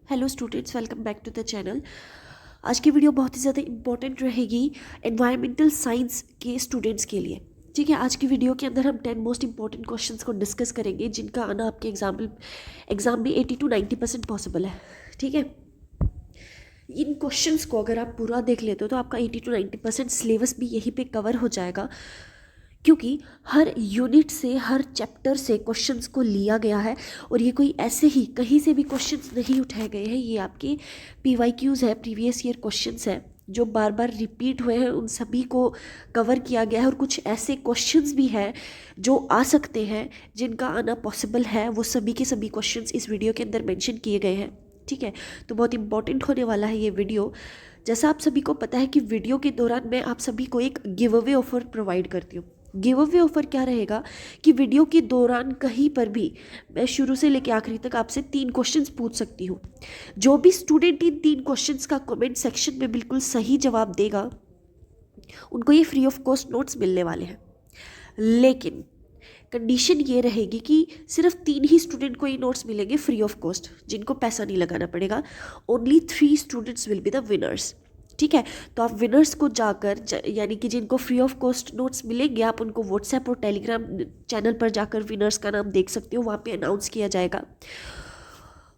Hello students, welcome back to the channel. आज की video बहुत ही ज़्यादा इंपॉर्टेंट रहेगी एनवायरमेंटल साइंस के स्टूडेंट्स के लिए। ठीक है, आज की वीडियो के अंदर हम 10 मोस्ट इंपॉर्टेंट क्वेश्चंस को डिस्कस करेंगे जिनका आना आपके एग्जाम में 80 to 90% पॉसिबल है। ठीक है, इन क्वेश्चंस को अगर आप पूरा देख लेते हो तो आपका 80 to 90% सिलेबस भी यहीं पे कवर हो जाएगा, क्योंकि हर यूनिट से हर चैप्टर से क्वेश्चंस को लिया गया है और ये कोई ऐसे ही कहीं से भी क्वेश्चंस नहीं उठाए गए हैं। ये आपके PYQs है, प्रीवियस ईयर क्वेश्चंस है जो बार बार रिपीट हुए हैं, उन सभी को कवर किया गया है। और कुछ ऐसे क्वेश्चंस भी हैं जो आ सकते हैं जिनका आना पॉसिबल है, वो सभी के सभी क्वेश्चंस इस वीडियो के अंदर मेंशन किए गए हैं। ठीक है, तो बहुत इंपॉर्टेंट होने वाला है ये वीडियो। जैसा आप सभी को पता है कि वीडियो के दौरान मैं आप सभी को एक गिव अवे ऑफर प्रोवाइड करती हूँ। गिव अवे ऑफर क्या रहेगा कि वीडियो के दौरान कहीं पर भी मैं शुरू से लेकर आखिरी तक आपसे 3 क्वेश्चंस पूछ सकती हूँ। जो भी स्टूडेंट इन 3 क्वेश्चंस का कमेंट सेक्शन में बिल्कुल सही जवाब देगा उनको ये फ्री ऑफ कॉस्ट नोट्स मिलने वाले हैं। लेकिन कंडीशन ये रहेगी कि सिर्फ 3 ही स्टूडेंट को ये नोट्स मिलेंगे फ्री ऑफ कॉस्ट, जिनको पैसा नहीं लगाना पड़ेगा। Only 3 students will be the winners. ठीक है, तो आप विनर्स को जाकर यानी कि जिनको फ्री ऑफ कॉस्ट नोट्स मिलेंगे, आप उनको व्हाट्सएप और टेलीग्राम चैनल पर जाकर विनर्स का नाम देख सकते हो, वहाँ पे अनाउंस किया जाएगा।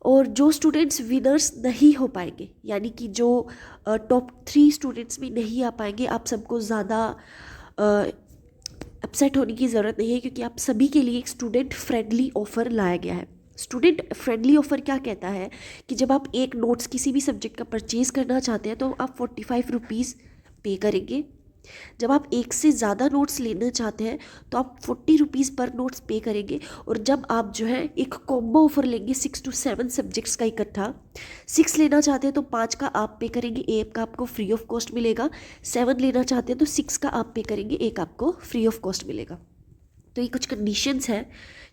और जो स्टूडेंट्स विनर्स नहीं हो पाएंगे, यानी कि जो टॉप 3 स्टूडेंट्स में नहीं आ पाएंगे, आप सबको ज़्यादा अपसेट होने की ज़रूरत नहीं है, क्योंकि आप सभी के लिए एक स्टूडेंट फ्रेंडली ऑफ़र लाया गया है। स्टूडेंट फ्रेंडली ऑफ़र क्या कहता है कि जब आप एक नोट्स किसी भी सब्जेक्ट का परचेज़ करना चाहते हैं तो आप 45 रुपीज़ पे करेंगे। जब आप एक से ज़्यादा नोट्स लेना चाहते हैं तो आप 40 रुपीज़ पर नोट्स पे करेंगे। और जब आप जो है एक कॉम्बो ऑफर लेंगे 6 to 7 सब्जेक्ट्स का इकट्ठा, 6 लेना चाहते हैं तो 5 का आप पे करेंगे, एक का आपको फ्री ऑफ कॉस्ट मिलेगा। 7 लेना चाहते हैं तो 6 का आप पे करेंगे, एक आपको फ्री ऑफ कॉस्ट मिलेगा। तो ये कुछ कंडीशंस हैं।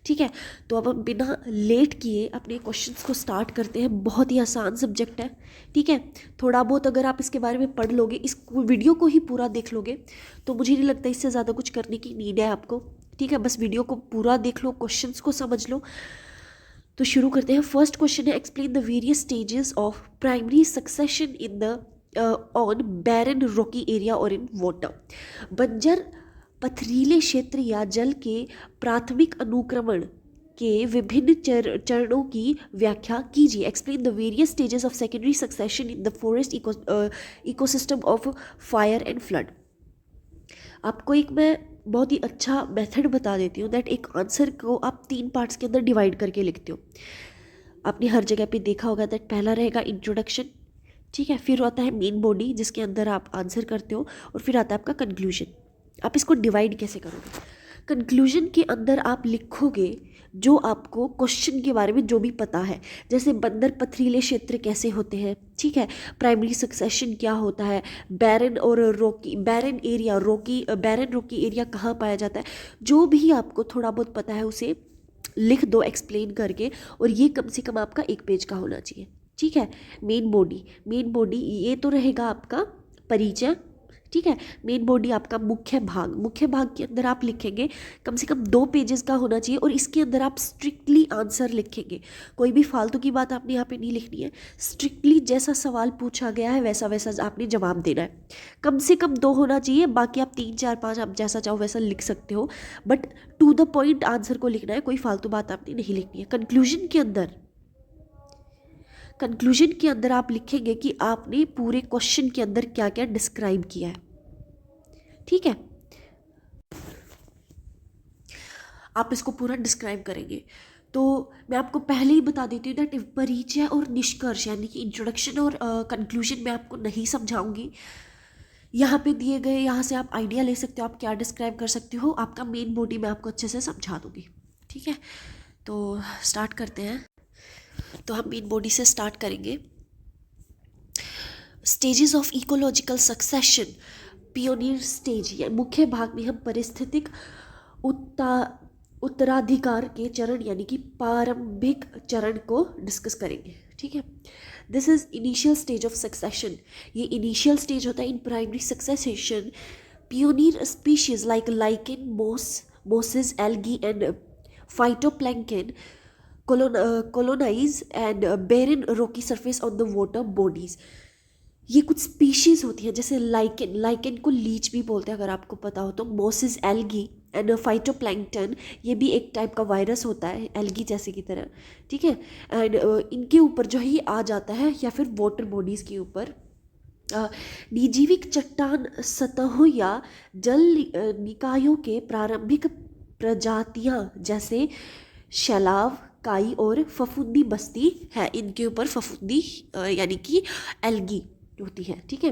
ठीक है, तो अब हम बिना लेट किए अपने क्वेश्चंस को स्टार्ट करते हैं। बहुत ही आसान सब्जेक्ट है। ठीक है, थोड़ा बहुत अगर आप इसके बारे में पढ़ लोगे, इस वीडियो को ही पूरा देख लोगे, तो मुझे नहीं लगता इससे ज़्यादा कुछ करने की नीड है आपको। ठीक है, बस वीडियो को पूरा देख लो, क्वेश्चंस को समझ लो। तो शुरू करते हैं। फर्स्ट क्वेश्चन है, explain the various stages of primary succession in the on barren rocky area और इन वाटर। बंजर पथरीले क्षेत्र या जल के प्राथमिक अनुक्रमण के विभिन्न चरणों की व्याख्या कीजिए। Explain the various stages of secondary succession in the forest ecosystem of fire and flood. आपको एक मैं बहुत ही अच्छा मेथड बता देती हूँ, दैट एक आंसर को आप 3 पार्ट्स के अंदर डिवाइड करके लिखते हो। आपने हर जगह पे देखा होगा दैट पहला रहेगा इंट्रोडक्शन। ठीक है, फिर आता है मेन बॉडी जिसके अंदर आप आंसर करते हो, और फिर आता है आपका कंक्लूजन। आप इसको डिवाइड कैसे करोगे? कंक्लूजन के अंदर आप लिखोगे जो आपको क्वेश्चन के बारे में जो भी पता है, जैसे बंदर पथरीले क्षेत्र कैसे होते हैं, ठीक है, प्राइमरी सक्सेशन क्या होता है, बैरन और रॉकी, बैरन रॉकी एरिया कहाँ पाया जाता है, जो भी आपको थोड़ा बहुत पता है उसे लिख दो एक्सप्लेन करके। और ये कम से कम आपका 1 पेज का होना चाहिए। ठीक है, मेन बॉडी ये तो रहेगा आपका परिचय। ठीक है, मेन बॉडी आपका मुख्य भाग के अंदर आप लिखेंगे, कम से कम 2 पेजेस का होना चाहिए। और इसके अंदर आप स्ट्रिक्टली आंसर लिखेंगे, कोई भी फालतू की बात आपने यहाँ पे नहीं लिखनी है। स्ट्रिक्टली जैसा सवाल पूछा गया है वैसा वैसा आपने जवाब देना है। कम से कम 2 होना चाहिए, बाकी आप 3 4 5 आप जैसा चाहो वैसा लिख सकते हो, but to the point answer को लिखना है, कोई फालतू बात आपने नहीं लिखनी है। कंक्लूजन के अंदर आप लिखेंगे कि आपने पूरे क्वेश्चन के अंदर क्या क्या डिस्क्राइब किया है। ठीक है, आप इसको पूरा डिस्क्राइब करेंगे। तो मैं आपको पहले ही बता देती हूँ दैट परिचय और निष्कर्ष यानी कि इंट्रोडक्शन और कंक्लूजन मैं आपको नहीं समझाऊंगी। यहाँ पे दिए गए, यहाँ से आप आइडिया ले सकते हो आप क्या डिस्क्राइब कर सकते हो। आपका मेन बॉडी मैं आपको अच्छे से समझा दूंगी। ठीक है, तो स्टार्ट करते हैं। तो हम मेन बॉडी से स्टार्ट करेंगे। Stages of ecological succession, pioneer stage या मुख्य भाग में हम पारिस्थितिक उत्तराधिकार के चरण यानी कि प्रारंभिक चरण को डिस्कस करेंगे। ठीक है, this is initial stage of succession. ये इनिशियल स्टेज होता है in primary succession. Pioneer species like lichen, Moses, algae and phytoplankton colonize and barren rocky surface on the water bodies. ये कुछ स्पीशीज़ होती हैं, जैसे लाइकेन, लाइकेन को Leach भी बोलते हैं अगर आपको पता हो तो, मोसिस एल्गी एंड फाइटोप्लैंक्टन, ये भी एक टाइप का वायरस होता है एल्गी जैसे की तरह, ठीक है। एंड इनके ऊपर जो है ये आ जाता है, या फिर वाटर बॉडीज़ के ऊपर। निर्जीविक चट्टान सतहों या जल निकायों के प्रारंभिक प्रजातियां जैसे शैलाव, काई और फफूंदी बस्ती है, इनके ऊपर फफूंदी यानी कि एल्गी होती है, ठीक है।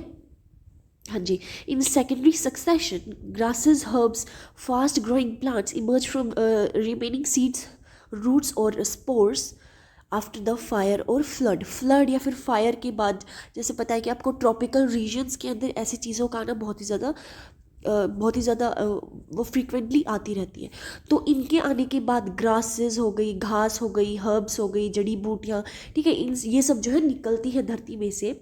हाँ जी। In secondary succession grasses, herbs, fast growing plants emerge from remaining seeds, roots और स्पोर्स आफ्टर द फायर और फ्लड। फ्लड या फिर फायर के बाद, जैसे पता है कि आपको ट्रॉपिकल रीजन्स के अंदर ऐसी चीज़ों का आना बहुत ही ज़्यादा वो फ्रीक्वेंटली आती रहती है। तो इनके आने के बाद ग्रासेस हो गई, घास हो गई, हर्ब्स हो गई, जड़ी बूटियाँ, ठीक है, ये सब जो है निकलती है धरती में से।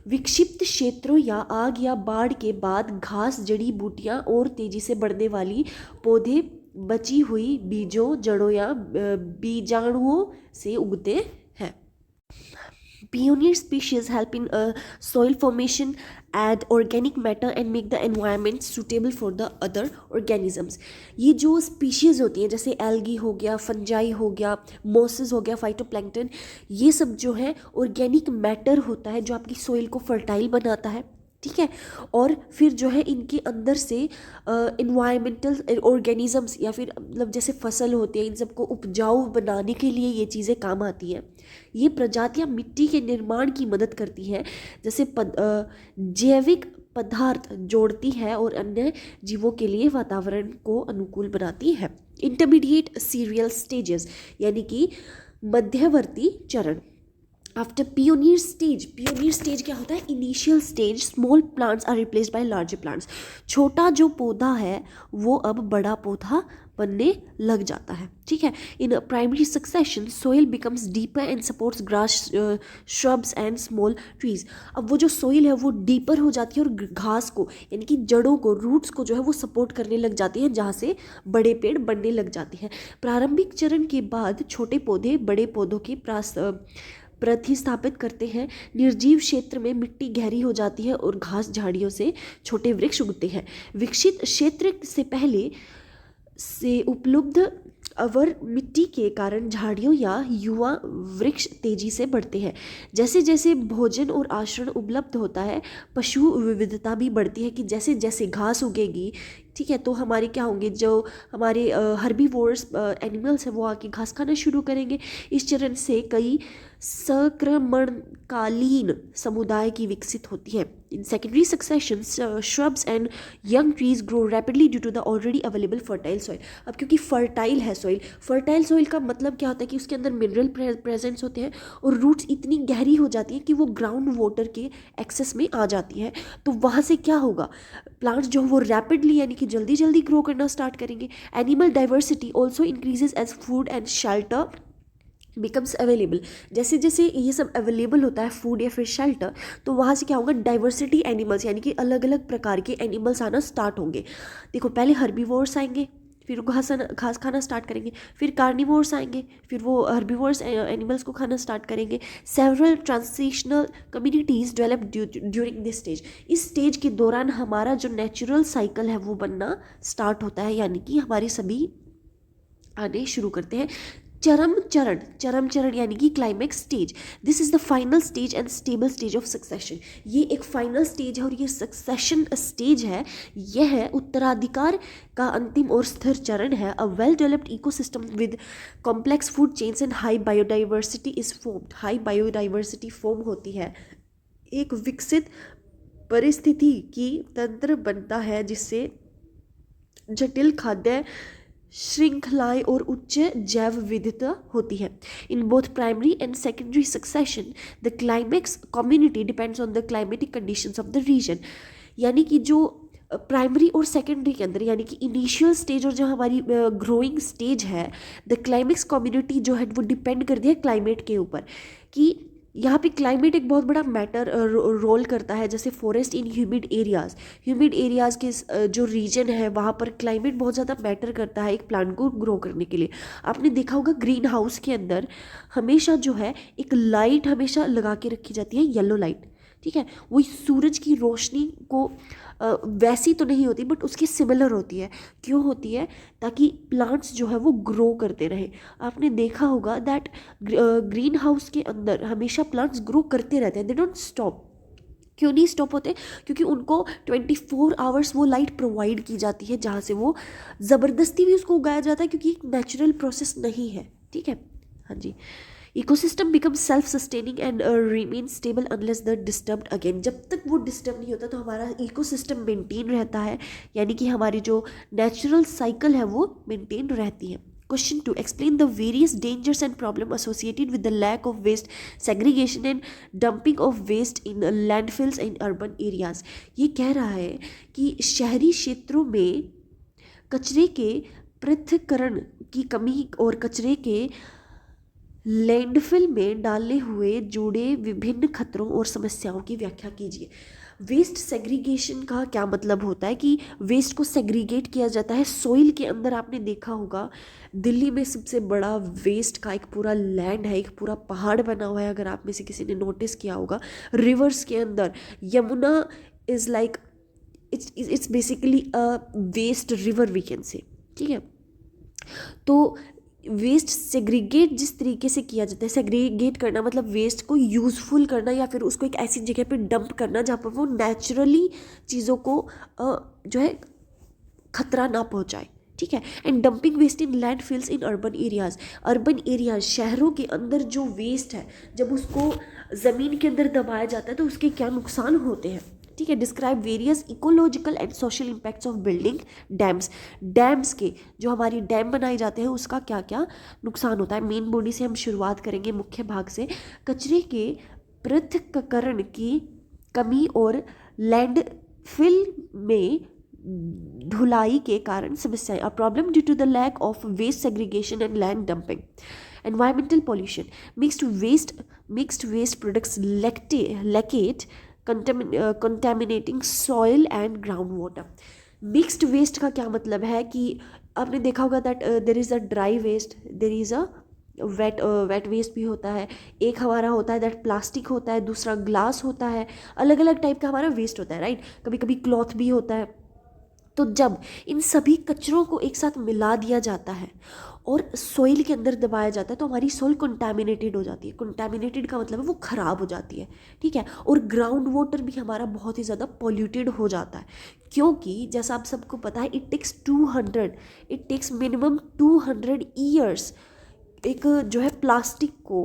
विक्षिप्त क्षेत्रों या आग या बाढ़ के बाद घास, जड़ी बूटियाँ और तेज़ी से बढ़ने वाली पौधे बची हुई बीजों, जड़ों या बीजाणुओं से उगते हैं। Pioneer species help in soil formation, add organic matter and make the environment suitable for the other organisms. ये जो species होती हैं, जैसे algae हो गया, fungi हो गया, mosses हो गया, phytoplankton, ये सब जो है organic matter होता है जो आपकी soil को fertile बनाता है, ठीक है। और फिर जो है इनके अंदर से इन्वायरमेंटल ऑर्गेनिजम्स या फिर मतलब जैसे फसल होती है, इन सबको उपजाऊ बनाने के लिए ये चीज़ें काम आती हैं। ये प्रजातियां मिट्टी के निर्माण की मदद करती हैं, जैसे जैविक पदार्थ जोड़ती है और अन्य जीवों के लिए वातावरण को अनुकूल बनाती है। इंटरमीडिएट सीरियल स्टेजेस यानी कि मध्यवर्ती चरण। आफ्टर पियोनियर स्टेज क्या होता है? Initial stage, small plants are replaced by larger plants. छोटा जो पौधा है वो अब बड़ा पौधा बनने लग जाता है, ठीक है। In primary succession soil becomes deeper and supports grass, shrubs and small trees. अब वो जो सोइल है वो डीपर हो जाती है और घास को यानी कि जड़ों को, रूट्स को जो है वो सपोर्ट करने लग जाती है, जहाँ से बड़े पेड़ बनने लग जाते हैं। प्रारंभिक चरण के बाद छोटे पौधे बड़े पौधों की प्रतिस्थापित करते हैं। निर्जीव क्षेत्र में मिट्टी गहरी हो जाती है और घास झाड़ियों से छोटे वृक्ष उगते हैं। विकसित क्षेत्र से पहले से उपलब्ध अवर मिट्टी के कारण झाड़ियों या युवा वृक्ष तेजी से बढ़ते हैं। जैसे जैसे भोजन और आश्रय उपलब्ध होता है, पशु विविधता भी बढ़ती है कि जैसे जैसे घास उगेगी, ठीक है, तो हमारे क्या होंगे, जो हमारे हर्बीवोर्स एनिमल्स हैं वो आके घास खाना शुरू करेंगे। इस चरण से कई संक्रमणकालीन समुदाय की विकसित होती है। In secondary succession shrubs and young trees grow rapidly due to the already available fertile soil. अब क्योंकि फर्टाइल है सॉइल, फर्टाइल सॉइल का मतलब क्या होता है कि उसके अंदर मिनरल प्रेजेंट्स होते हैं और रूट्स इतनी गहरी हो जाती हैं कि वो ग्राउंड वाटर के एक्सेस में आ जाती है। तो वहाँ से क्या होगा, प्लांट्स जो वो रैपिडली यानी कि जल्दी जल्दी ग्रो करना स्टार्ट करेंगे। Animal diversity also increases as food and shelter becomes available. जैसे जैसे ये सब अवेलेबल होता है, फूड या फिर शेल्टर, तो वहाँ से क्या होगा, डाइवर्सिटी एनिमल्स यानी कि अलग अलग प्रकार के एनिमल्स आना स्टार्ट होंगे। देखो, पहले हर्बीवोर्स आएंगे, फिर घास खाना स्टार्ट करेंगे, फिर कार्निवोर्स आएंगे, फिर वो हर्बीवोर्स एनिमल्स को खाना स्टार्ट करेंगे। Several transitional communities develop during this stage. इस स्टेज के दौरान हमारा जो नेचुरल साइकिल है वो बनना स्टार्ट होता है, यानी कि हमारे सभी आने शुरू करते हैं। चरम चरण यानी कि climax stage. This is the final stage and stable stage of succession. ये एक फाइनल स्टेज है और ये सक्सेशन स्टेज है। यह है उत्तराधिकार का अंतिम और स्थिर चरण है। A well developed ecosystem with complex food chains and high biodiversity is formed. High biodiversity form होती है, एक विकसित परिस्थिति की तंत्र बनता है जिससे जटिल खाद्य श्रृंखलाएं और उच्च जैव विविधता होती है। In both primary and secondary succession the climax community depends on the climatic conditions of the region. यानी कि जो प्राइमरी और सेकेंडरी के अंदर यानी कि इनिशियल स्टेज और जो हमारी ग्रोइंग स्टेज है, द क्लाइमैक्स कम्युनिटी जो है वो डिपेंड करती है क्लाइमेट के ऊपर कि यहाँ पे क्लाइमेट एक बहुत बड़ा मैटर रोल करता है। जैसे फॉरेस्ट इन ह्यूमिड एरियाज़ के जो रीजन है वहाँ पर क्लाइमेट बहुत ज़्यादा मैटर करता है एक प्लांट को ग्रो करने के लिए। आपने देखा होगा ग्रीन हाउस के अंदर हमेशा जो है एक लाइट हमेशा लगा के रखी जाती है, येलो लाइट, ठीक है। वही सूरज की रोशनी को वैसी तो नहीं होती बट उसकी सिमिलर होती है। क्यों होती है? ताकि प्लांट्स जो है वो ग्रो करते रहे। आपने देखा होगा दैट ग्रीन हाउस के अंदर हमेशा प्लांट्स ग्रो करते रहते हैं, दे डोंट स्टॉप। क्यों नहीं स्टॉप होते? क्योंकि उनको 24 आवर्स वो लाइट प्रोवाइड की जाती है, जहाँ से वो ज़बरदस्ती भी उसको उगाया जाता है, क्योंकि एक नेचुरल प्रोसेस नहीं है, ठीक है। हाँ जी। Ecosystem become self sustaining and remain stable unless the disturbed again. जब तक वो डिस्टर्ब नहीं होता तो हमारा इकोसिस्टम मेंटेन रहता है, यानी कि हमारी जो नेचुरल साइकिल है वो मेंटेन रहती है। Question 2. Explain the various dangers and problems associated with the lack of waste segregation and dumping of waste in landfills in urban areas. ये कह रहा है कि शहरी क्षेत्रों में कचरे के पृथक्करण की कमी और कचरे के लैंडफिल में डालने हुए जुड़े विभिन्न खतरों और समस्याओं की व्याख्या कीजिए। वेस्ट सेग्रीगेशन का क्या मतलब होता है कि वेस्ट को सेग्रीगेट किया जाता है सॉइल के अंदर। आपने देखा होगा दिल्ली में सबसे बड़ा वेस्ट का एक पूरा लैंड है, एक पूरा पहाड़ बना हुआ है, अगर आप में से किसी ने नोटिस किया होगा। रिवर्स के अंदर Yamuna is like it's basically a waste river we can say, ठीक है। तो वेस्ट सेग्रीगेट जिस तरीके से किया जाता है, सेग्रीगेट करना मतलब वेस्ट को यूज़फुल करना या फिर उसको एक ऐसी जगह पे डंप करना जहाँ पर वो नेचुरली चीज़ों को जो है खतरा ना पहुँचाए, ठीक है। And dumping waste in landfills in urban areas शहरों के अंदर जो वेस्ट है जब उसको ज़मीन के अंदर दबाया जाता है तो उसके क्या नुकसान होते हैं, ठीक है। Describe various ecological and social impacts of building dams के जो हमारी डैम बनाए जाते हैं उसका क्या क्या नुकसान होता है। मेन बॉडी से हम शुरुआत करेंगे, मुख्य भाग से। कचरे के पृथक्करण की कमी और लैंडफिल में धुलाई के कारण समस्याएं। A problem due to the lack of waste segregation and land dumping. Environmental pollution, mixed waste products leachate contaminating soil and ground water। Mixed waste का क्या मतलब है कि आपने देखा होगा that there is a dry waste, there is a wet waste भी होता है। एक हमारा होता है दैट प्लास्टिक होता है, दूसरा ग्लास होता है, अलग अलग टाइप का हमारा वेस्ट होता है, राइट। कभी कभी क्लॉथ भी होता है। तो जब इन सभी कचरों को एक साथ मिला दिया जाता है और सॉइल के अंदर दबाया जाता है तो हमारी सॉइल कंटामिनेटेड हो जाती है। कंटामिनेटेड का मतलब है वो ख़राब हो जाती है, ठीक है। और ग्राउंड वाटर भी हमारा बहुत ही ज़्यादा पॉल्यूटेड हो जाता है, क्योंकि जैसा आप सबको पता है इट टेक्स मिनिमम 200 ईयर्स एक जो है प्लास्टिक को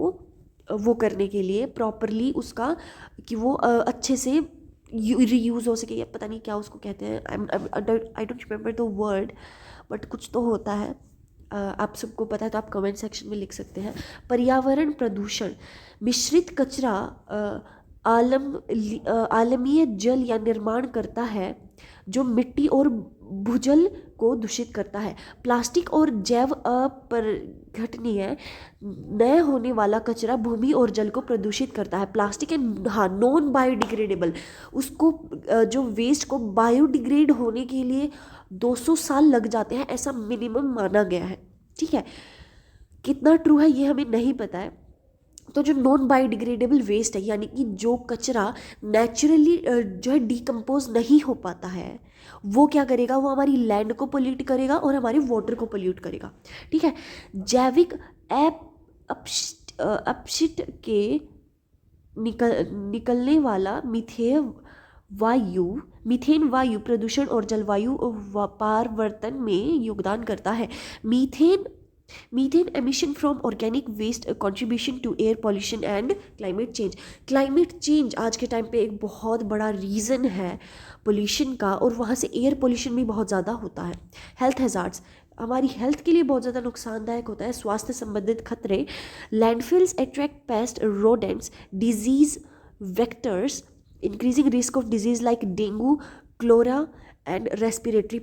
वो करने के लिए प्रॉपरली उसका कि वो अच्छे से रीयूज़ हो सके, या पता नहीं क्या उसको कहते हैं, I don't remember the word, but कुछ तो होता है। आप सबको पता है तो आप कमेंट सेक्शन में लिख सकते हैं। पर्यावरण प्रदूषण, मिश्रित कचरा आलमीय जल या निर्माण करता है जो मिट्टी और भूजल को दूषित करता है। प्लास्टिक और जैव अपरिघटनीय नए होने वाला कचरा भूमि और जल को प्रदूषित करता है। प्लास्टिक एंड नॉन बायोडिग्रेडेबल, उसको जो वेस्ट को बायोडिग्रेड होने के लिए 200 साल लग जाते हैं, ऐसा मिनिमम माना गया है, ठीक है। कितना ट्रू है ये हमें नहीं पता है। तो जो नॉन बायोडिग्रेडेबल वेस्ट है यानी कि जो कचरा नेचुरली जो है डिकम्पोज नहीं हो पाता है, वो क्या करेगा, वो हमारी लैंड को पोल्यूट करेगा और हमारे वाटर को पोल्यूट करेगा, ठीक है। जैविक अपशिष्ट के निकलने वाला मीथेन वायु प्रदूषण और जलवायु परिवर्तन में योगदान करता है। Methane emission from organic waste contribution to air pollution and climate change आज के टाइम पे एक बहुत बड़ा रीज़न है पोल्यूशन का, और वहाँ से एयर पोल्यूशन भी बहुत ज़्यादा होता है। हेल्थ हैज़ार्ड्स, हमारी हेल्थ के लिए बहुत ज़्यादा नुकसानदायक होता है। स्वास्थ्य संबंधित खतरे, landfills attract pest, rodents, disease vectors, increasing risk of disease like dengue, cholera and respiratory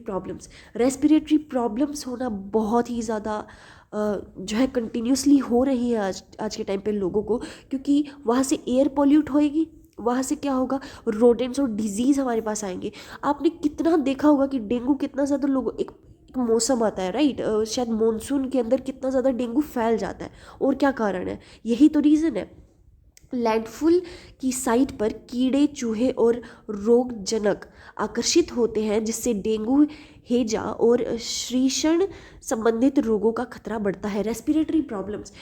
problems होना बहुत ही ज़्यादा जो है कंटिन्यूसली हो रही है आज के टाइम पे लोगों को, क्योंकि वहाँ से एयर पॉल्यूट होएगी, वहाँ से क्या होगा, रोडेंट्स और डिजीज़ हमारे पास आएंगे। आपने कितना देखा होगा कि डेंगू कितना ज़्यादा लोगों, एक मौसम आता है राइट, शायद मॉनसून के अंदर कितना ज़्यादा डेंगू फैल जाता है। और क्या कारण है, यही तो रीज़न है। लैंडफुल की साइट पर कीड़े चूहे और रोगजनक आकर्षित होते हैं, जिससे डेंगू, हैजा और श्रीषण संबंधित रोगों का खतरा बढ़ता है। रेस्पिरेटरी प्रॉब्लम्स,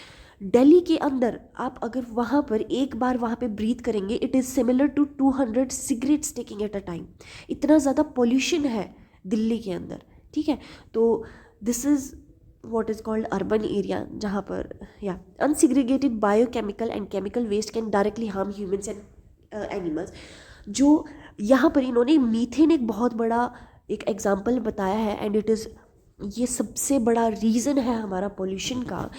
दिल्ली के अंदर आप अगर वहाँ पर एक बार वहाँ पे ब्रीथ करेंगे, it is similar to 200 cigarettes taking at a time. इतना ज़्यादा पॉल्यूशन है दिल्ली के अंदर, ठीक है। तो this is what is called urban area, जहाँ पर unsegregated biochemical and chemical waste can directly harm humans and animals। जो यहाँ पर इन्होंने मीथेन एक बहुत बड़ा एक एग्जाम्पल बताया है, एंड इट इज़, ये सबसे बड़ा रीज़न है हमारा पोल्यूशन का।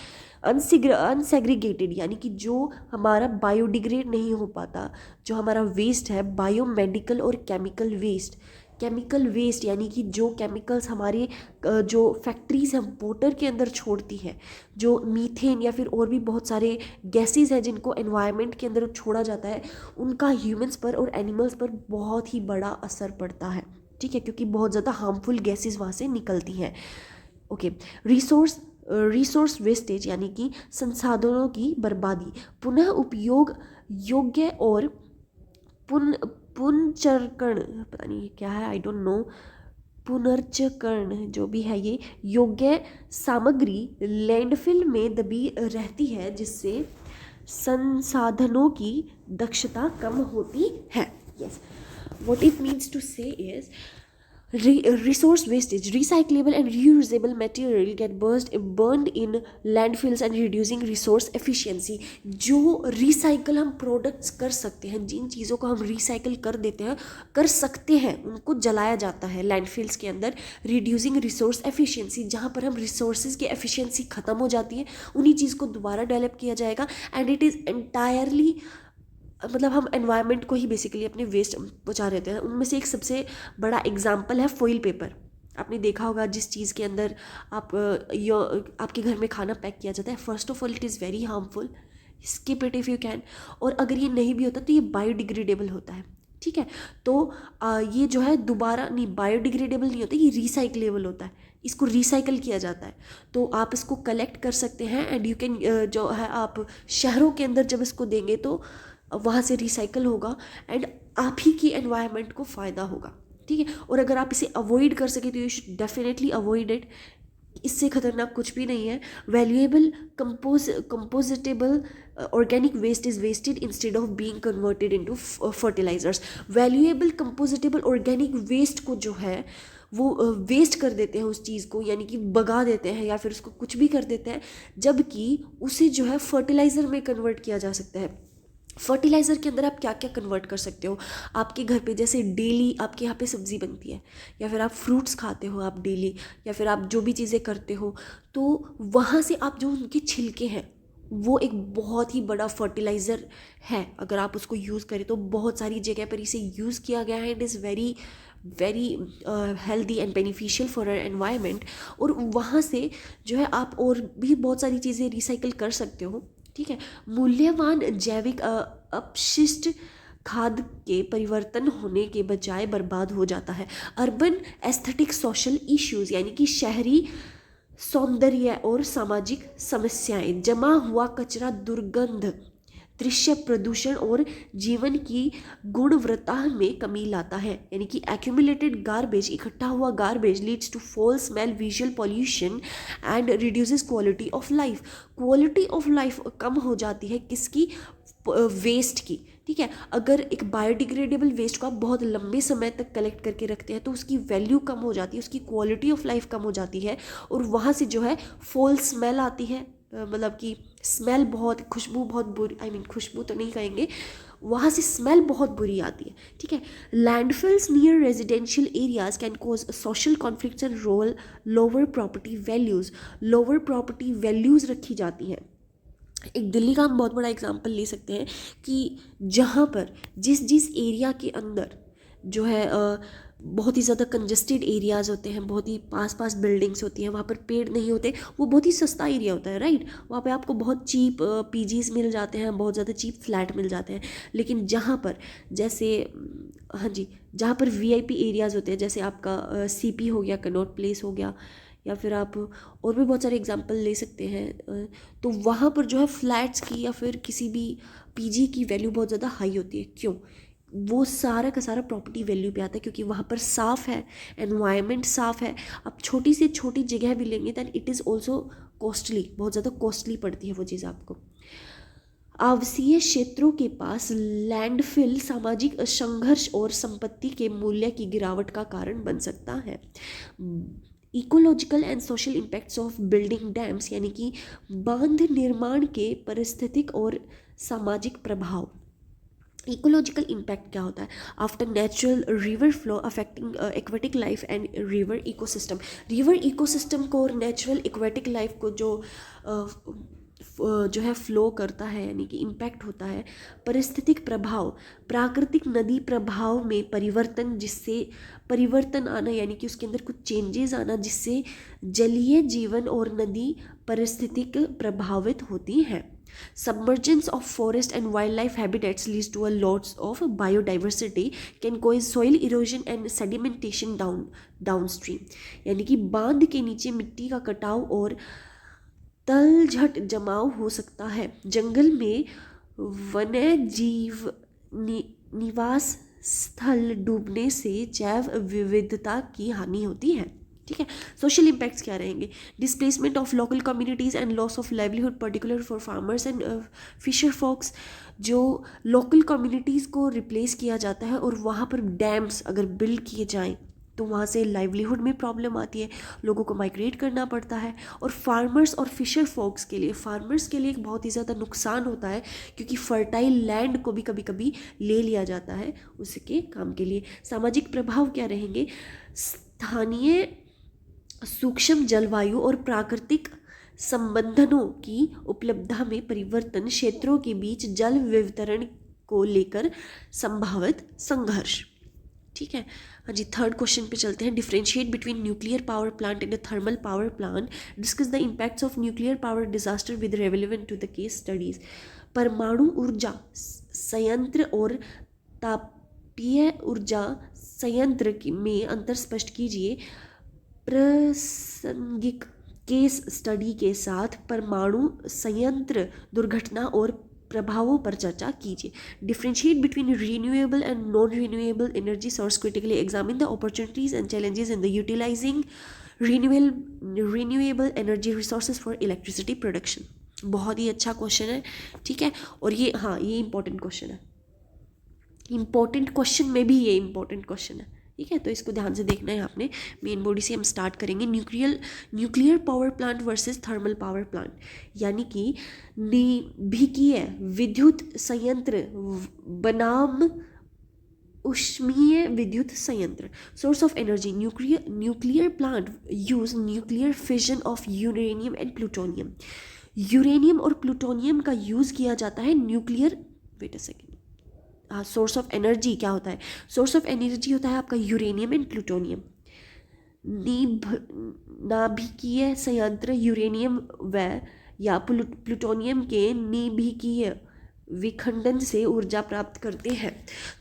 अनसेग्रीगेटेड यानी कि जो हमारा बायोडिग्रेड नहीं हो पाता, जो हमारा वेस्ट है, बायोमेडिकल और केमिकल वेस्ट। केमिकल वेस्ट यानी कि जो केमिकल्स हमारे जो फैक्ट्रीज हैं वाटर के अंदर छोड़ती हैं, जो मीथेन या फिर और भी बहुत सारे गैसेस हैं जिनको एनवायरनमेंट के अंदर छोड़ा जाता है, उनका ह्यूमंस पर और एनिमल्स पर बहुत ही बड़ा असर पड़ता है, ठीक है, क्योंकि बहुत ज़्यादा हार्मफुल गैसेस वहाँ से निकलती हैं। ओके, रिसोर्स वेस्टेज यानी कि संसाधनों की बर्बादी, पुनः उपयोग योग्य और पुनर्चक्रण, पता नहीं क्या है, आई डोंट नो, पुनर्चक्रण जो भी है, ये योग्य सामग्री लैंडफिल में दबी रहती है, जिससे संसाधनों की दक्षता कम होती है। Yes, what it means to say is resource wastage, recyclable and reusable material get burned in landfills and reducing resource efficiency। जो रिसाइकल हम प्रोडक्ट्स कर सकते हैं, जिन चीज़ों को हम रिसाइकल कर सकते हैं उनको जलाया जाता है लैंडफिल्स के अंदर। रिड्यूसिंग रिसोर्स एफिशिएंसी, जहाँ पर हम रिसोर्सेज की एफिशिएंसी ख़त्म हो जाती है, उन्हीं चीज़ को दोबारा डेवलप किया जाएगा। एंड इट इज़ एंटायरली, मतलब हम एनवायरनमेंट को ही बेसिकली अपने वेस्ट पहुँचा देते हैं। उनमें से एक सबसे बड़ा एग्जांपल है फॉइल पेपर। आपने देखा होगा जिस चीज़ के अंदर आपके घर में खाना पैक किया जाता है, first of all it is very harmful, skip it if you can. और अगर ये नहीं भी होता तो ये बायोडिग्रेडेबल होता है, ठीक है। तो ये जो है दोबारा नहीं, बायोडिग्रेडेबल नहीं होता, ये रिसाइकलेबल होता है, इसको रिसाइकल किया जाता है। तो आप इसको कलेक्ट कर सकते हैं एंड यू कैन, जो है आप शहरों के अंदर जब इसको देंगे तो वहाँ से रिसाइकल होगा एंड आप ही की एनवायरनमेंट को फ़ायदा होगा, ठीक है। और अगर आप इसे अवॉइड कर सके तो you should definitely avoid it, इससे खतरनाक कुछ भी नहीं है। Valuable compostable organic waste is wasted instead of being converted into fertilisers. Valuable compostable organic waste को जो है वो वेस्ट कर देते हैं उस चीज़ को, यानी कि बगा देते हैं या फिर उसको कुछ भी कर देते हैं, जबकि उसे जो है फर्टिलाइज़र में कन्वर्ट किया जा सकता है। फर्टिलाइज़र के अंदर आप क्या क्या कन्वर्ट कर सकते हो आपके घर पे, जैसे डेली आपके यहाँ पे सब्ज़ी बनती है या फिर आप फ्रूट्स खाते हो आप डेली, या फिर आप जो भी चीज़ें करते हो, तो वहाँ से आप जो उनके छिलके हैं वो एक बहुत ही बड़ा फर्टिलाइज़र है। अगर आप उसको यूज़ करें तो बहुत सारी जगह पर इसे यूज़ किया गया है। It is very very healthy and beneficial for our environment. और वहाँ से जो है आप और भी बहुत सारी चीज़ें रिसाइकल कर सकते हो, ठीक है। मूल्यवान जैविक अपशिष्ट खाद के परिवर्तन होने के बजाय बर्बाद हो जाता है। अर्बन एस्थेटिक सोशल इश्यूज यानी कि शहरी सौंदर्य और सामाजिक समस्याएं, जमा हुआ कचरा दुर्गंध, दृश्य प्रदूषण और जीवन की गुणवत्ता में कमी लाता है। यानी कि एक्यूमुलेटेड गार्बेज, इकट्ठा हुआ garbage leads to foul smell, visual pollution and reduces quality of life. Quality of life कम हो जाती है किसकी, वेस्ट की, ठीक है। अगर एक बायोडिग्रेडेबल वेस्ट को आप बहुत लंबे समय तक कलेक्ट करके रखते हैं तो उसकी वैल्यू कम हो जाती है, उसकी क्वालिटी ऑफ लाइफ कम हो जाती है, और वहाँ से जो है फॉल स्मेल आती है, मतलब कि स्मेल बहुत, खुशबू बहुत बुरी, आई मीन खुशबू तो नहीं कहेंगे, वहाँ से स्मेल बहुत बुरी आती है, ठीक है। Landfills near residential areas can cause social conflicts and roll lower property values. Lower property values रखी जाती हैं। एक दिल्ली का हम बहुत बड़ा एग्जांपल ले सकते हैं कि जहाँ पर जिस एरिया के अंदर जो है बहुत ही ज़्यादा कंजेस्टेड एरियाज़ होते हैं, बहुत ही पास पास बिल्डिंग्स होती हैं, वहाँ पर पेड़ नहीं होते, वो बहुत ही सस्ता एरिया होता है, राइट। वहाँ पे आपको बहुत चीप पीजीज मिल जाते हैं, बहुत ज़्यादा चीप फ्लैट मिल जाते हैं। लेकिन जहाँ पर जैसे हाँ जी, जहाँ पर वीआईपी एरियाज़ होते हैं, जैसे आपका सीपी हो गया, कनॉट प्लेस हो गया, या फिर आप और भी बहुत सारे एग्जांपल ले सकते हैं, तो वहाँ पर जो है फ्लैट्स की या फिर किसी भी पीजी की वैल्यू बहुत ज़्यादा हाई होती है। क्यों? वो सारा का सारा प्रॉपर्टी वैल्यू पे आता है, क्योंकि वहाँ पर साफ़ है, एनवायरनमेंट साफ़ है। आप छोटी से छोटी जगह भी लेंगे then it is also costly, बहुत ज़्यादा कॉस्टली पड़ती है वो चीज़ आपको। आवासीय क्षेत्रों के पास लैंडफिल सामाजिक संघर्ष और संपत्ति के मूल्य की गिरावट का कारण बन सकता है। Ecological and social impacts of building dams, यानी कि बांध निर्माण के पारिस्थितिक और सामाजिक प्रभाव। इकोलॉजिकल इम्पैक्ट क्या होता है? After natural river flow affecting aquatic life and river ecosystem. River ecosystem को और नेचुरल एक्वेटिक लाइफ को जो है फ्लो करता है, यानी कि इम्पैक्ट होता है। पारिस्थितिक प्रभाव, प्राकृतिक नदी प्रभाव में परिवर्तन, जिससे परिवर्तन आना, यानी कि उसके अंदर कुछ चेंजेस आना, जिससे जलीय जीवन और नदी पारिस्थितिक प्रभावित होती हैं। Submergence of forest and wildlife habitats leads to a loss of biodiversity, can cause soil erosion and sedimentation downstream। यानी कि बांध के नीचे मिट्टी का कटाव और तलछट जमाव हो सकता है। जंगल में वन्य जीव निवास स्थल डूबने से जैव विविधता की हानि होती है। ठीक है। सोशल इम्पैक्ट्स क्या रहेंगे? Displacement of local communities and loss of livelihood particular for farmers and fisher folks. जो लोकल कम्युनिटीज़ को रिप्लेस किया जाता है और वहाँ पर डैम्स अगर बिल्ड किए जाएं तो वहाँ से लाइवलीहुड में प्रॉब्लम आती है, लोगों को माइग्रेट करना पड़ता है। और फार्मर्स और फिशर फॉक्स के लिए, फार्मर्स के लिए एक बहुत ही ज़्यादा नुकसान होता है, क्योंकि फर्टाइल लैंड को भी कभी कभी ले लिया जाता है उसके काम के लिए। सामाजिक प्रभाव क्या रहेंगे? स्थानीय सूक्ष्म जलवायु और प्राकृतिक संबंधों की उपलब्धता में परिवर्तन, क्षेत्रों के बीच जल वितरण को लेकर संभावित संघर्ष। ठीक है। हाँ जी, थर्ड क्वेश्चन पे चलते हैं। Differentiate between nuclear power plant and thermal power plant. Discuss the impacts of nuclear power disaster with relevant to the case studies. परमाणु ऊर्जा संयंत्र और तापीय ऊर्जा संयंत्र में अंतर स्पष्ट कीजिए। प्रासंगिक केस स्टडी के साथ परमाणु संयंत्र दुर्घटना और प्रभावों पर चर्चा कीजिए। Differentiate between renewable and non renewable energy source, critically examine the opportunities and challenges in the utilising renewable energy resources for electricity production. बहुत ही अच्छा क्वेश्चन है। ठीक है। और ये ये इंपॉर्टेंट क्वेश्चन है, इंपॉर्टेंट क्वेश्चन में भी ये इंपॉर्टेंट क्वेश्चन है। ठीक है, तो इसको ध्यान से देखना है आपने। मेन बॉडी से हम स्टार्ट करेंगे। Nuclear power plant versus thermal power plant, यानी कि निभिकीय विद्युत संयंत्र बनाम ऊष्मीय विद्युत संयंत्र। Source of energy, nuclear plant use nuclear fission of uranium and plutonium. Uranium और प्लूटोनियम का यूज़ किया जाता है nuclear, wait a second, source of energy क्या होता है? सोर्स ऑफ एनर्जी होता है आपका यूरेनियम एंड प्लूटोनियम। नाभिकीय संयंत्र यूरेनियम व या प्लूटोनियम के नाभिकीय विखंडन से ऊर्जा प्राप्त करते हैं।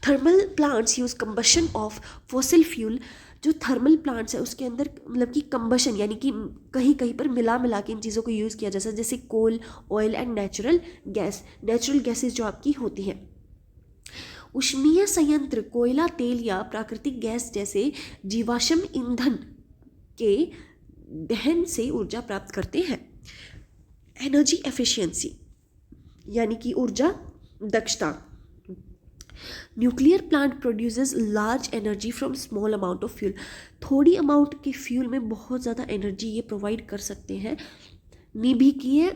Thermal plants use combustion of fossil fuel. जो थर्मल प्लांट्स है उसके अंदर मतलब कि कंबशन, यानी कि कहीं कहीं पर मिला के इन चीज़ों को यूज़ किया जाता है, जैसे coal, oil and natural gas. Natural gases जो आपकी होती हैं। ऊष्मीय संयंत्र कोयला, तेल या प्राकृतिक गैस जैसे जीवाश्म ईंधन के दहन से ऊर्जा प्राप्त करते हैं। एनर्जी एफिशिएंसी, यानी कि ऊर्जा दक्षता। Nuclear plant produces large energy from small amount of fuel. थोड़ी अमाउंट के फ्यूल में बहुत ज़्यादा एनर्जी ये प्रोवाइड कर सकते हैं। निभिकीय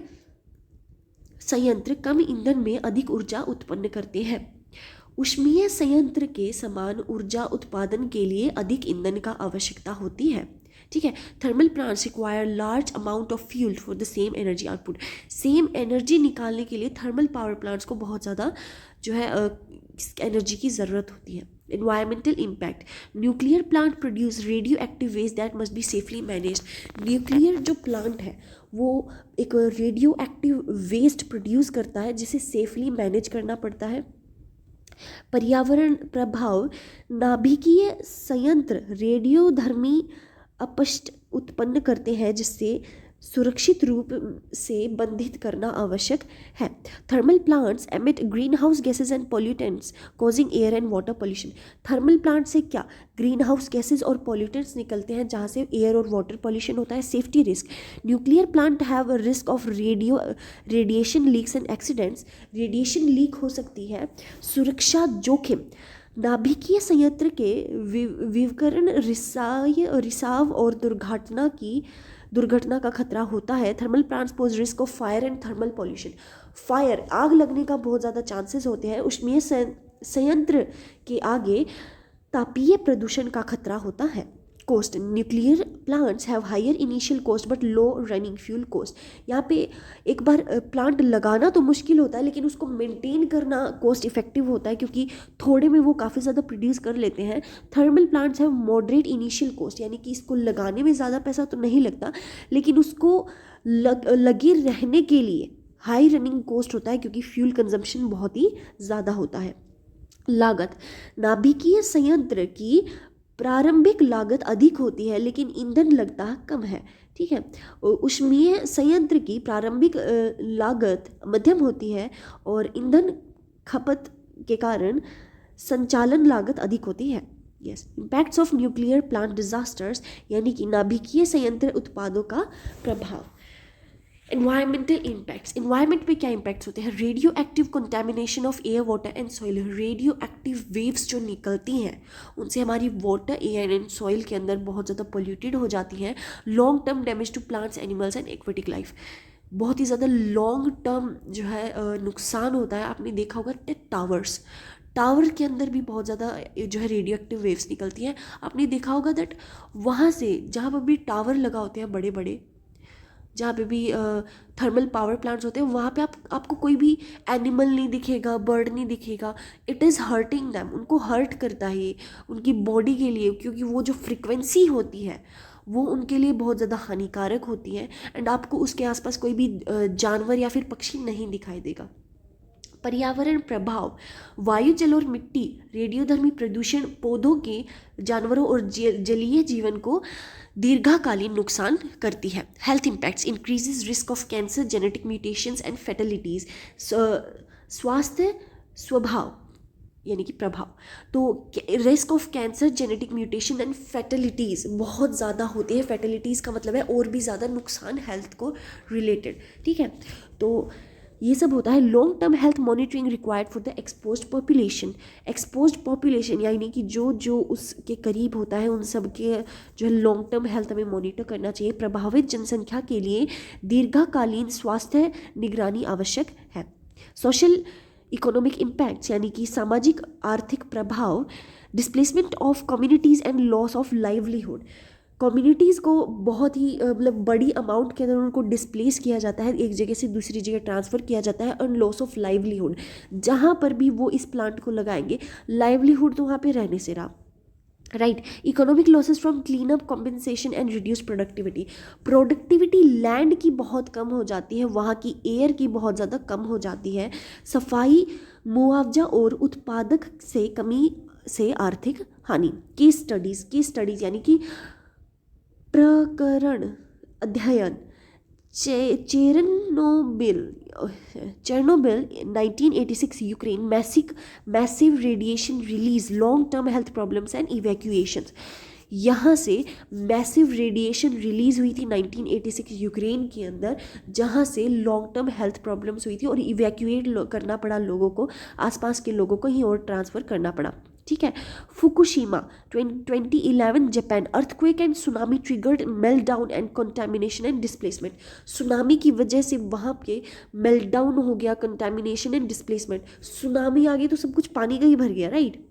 संयंत्र कम ईंधन में अधिक ऊर्जा उत्पन्न करते हैं। ऊष्मीय संयंत्र के समान ऊर्जा उत्पादन के लिए अधिक ईंधन का आवश्यकता होती है। ठीक है। Thermal plants require large amount of fuel for the same energy output. Same energy निकालने के लिए थर्मल पावर प्लांट्स को बहुत ज़्यादा जो है एनर्जी की ज़रूरत होती है। Environmental impact. Nuclear plant produce radioactive waste that must be safely managed. Nuclear जो प्लांट है वो एक रेडियो एक्टिव वेस्ट प्रोड्यूस करता है जिसे सेफली मैनेज करना पड़ता है. पर्यावरण प्रभाव. नाभिकीय संयंत्र रेडियोधर्मी अपशिष्ट उत्पन्न करते हैं जिससे सुरक्षित रूप से बंधित करना आवश्यक है. Thermal plants emit green house gases and pollutants causing air and water pollution. Thermal plant से क्या ग्रीन हाउस गैसेज और पॉल्यूटेंट्स निकलते हैं जहाँ से एयर और वाटर पॉल्यूशन होता है. Safety risk. Nuclear plant have risk of radiation leaks and accidents. Radiation leak हो सकती है. सुरक्षा जोखिम. नाभिकीय संयंत्र के विवरण रिसाव और दुर्घटना का खतरा होता है. Thermal plants pose risk of fire and thermal pollution. Fire आग लगने का बहुत ज़्यादा चांसेस होते हैं. ऊष्मीय संयंत्र के आगे तापीय प्रदूषण का खतरा होता है. Cost. Nuclear plants have higher initial cost but low running fuel cost. यहाँ पे एक बार प्लांट लगाना तो मुश्किल होता है लेकिन उसको मेंटेन करना कॉस्ट इफेक्टिव होता है क्योंकि थोड़े में वो काफ़ी ज़्यादा प्रोड्यूस कर लेते हैं. Thermal plants have moderate initial cost यानी कि इसको लगाने में ज़्यादा पैसा तो नहीं लगता लेकिन उसको लगे रहने के लिए हाई रनिंग कॉस्ट होता है क्योंकि फ्यूल कंजम्पशन बहुत ही ज़्यादा होता है. लागत. नाभिकीय संयंत्र की प्रारंभिक लागत अधिक होती है लेकिन ईंधन लगता कम है. ठीक है. ऊष्मीय संयंत्र की प्रारंभिक लागत मध्यम होती है और ईंधन खपत के कारण संचालन लागत अधिक होती है. Yes. Impacts of nuclear plant disasters यानी कि नाभिकीय संयंत्र उत्पादों का प्रभाव. Environmental impacts. एनवायरमेंट पे क्या इम्पैक्ट्स होते हैं. Radio active contamination of air water and soil. Radio active waves जो निकलती हैं उनसे हमारी वाटर एयर एंड सॉइल के अंदर बहुत ज़्यादा पोल्यूटेड हो जाती हैं. Long term damage to plants animals and aquatic life. बहुत ही ज़्यादा लॉन्ग टर्म जो है नुकसान होता है. आपने देखा होगा टावर के अंदर भी बहुत ज़्यादा जो है रेडियो एक्टिव वेव्स निकलती हैं. आपने देखा होगा दैट वहाँ से जहाँ पर भी टावर लगा होते हैं बड़े बड़े जहाँ पे भी थर्मल पावर प्लांट्स होते हैं वहाँ पे आपको कोई भी एनिमल नहीं दिखेगा, बर्ड नहीं दिखेगा. It is hurting them. उनको हर्ट करता है उनकी बॉडी के लिए क्योंकि वो जो फ्रिक्वेंसी होती है वो उनके लिए बहुत ज़्यादा हानिकारक होती है एंड आपको उसके आसपास कोई भी जानवर या फिर पक्षी नहीं दिखाई देगा. पर्यावरण प्रभाव. वायु, जल और मिट्टी रेडियोधर्मी प्रदूषण पौधों के, जानवरों और जलीय जीवन को दीर्घकालीन नुकसान करती है. Health impacts. Increases risk of cancer, genetic mutations and fatalities. स्वास्थ्य स्वभाव यानी कि प्रभाव. तो risk of cancer, genetic mutation and fatalities बहुत ज़्यादा होती है. फैटलिटीज़ का मतलब है और भी ज़्यादा नुकसान हेल्थ को रिलेटेड. ठीक है. तो ये सब होता है. Long term health monitoring required for the exposed population यानी कि जो उसके करीब होता है उन सब के जो है लॉन्ग टर्म हेल्थ हमें मॉनिटर करना चाहिए. प्रभावित जनसंख्या के लिए दीर्घकालीन स्वास्थ्य निगरानी आवश्यक है. सोशल इकोनॉमिक इम्पैक्ट्स यानी कि सामाजिक आर्थिक प्रभाव. Displacement of communities and loss of livelihood. Communities को बहुत ही मतलब बड़ी अमाउंट के अंदर उनको डिस्प्लेस किया जाता है, एक जगह से दूसरी जगह ट्रांसफ़र किया जाता है. और लॉस ऑफ लाइवलीहुड. जहाँ पर भी वो इस प्लांट को लगाएंगे लाइवलीहुड तो वहाँ पे रहने से रहा. Right. Economic losses from clean up compensation and reduce productivity land की बहुत कम हो जाती है, वहाँ की एयर की बहुत ज़्यादा कम हो जाती है. सफाई, मुआवजा और उत्पादक से कमी से आर्थिक हानि. केस स्टडीज़ यानी कि प्रकरण अध्ययन. Chernobyl 1986 Ukraine. Massive radiation release, long term health problems and evacuations. यहाँ से मैसिव रेडिएशन रिलीज़ हुई थी 1986 यूक्रेन के अंदर जहाँ से लॉन्ग टर्म हेल्थ प्रॉब्लम्स हुई थी और इवैक्यूएट करना पड़ा लोगों को, आसपास के लोगों को ही और ट्रांसफ़र करना पड़ा. ठीक है. Fukushima 2011 Japan. Earthquake and tsunami triggered meltdown and contamination and displacement. Tsunami की वजह से वहाँ पे मेल्टडाउन हो गया, कंटामिनेशन एंड डिस्प्लेसमेंट. सुनामी आ गई तो सब कुछ पानी का ही भर गया. राइट.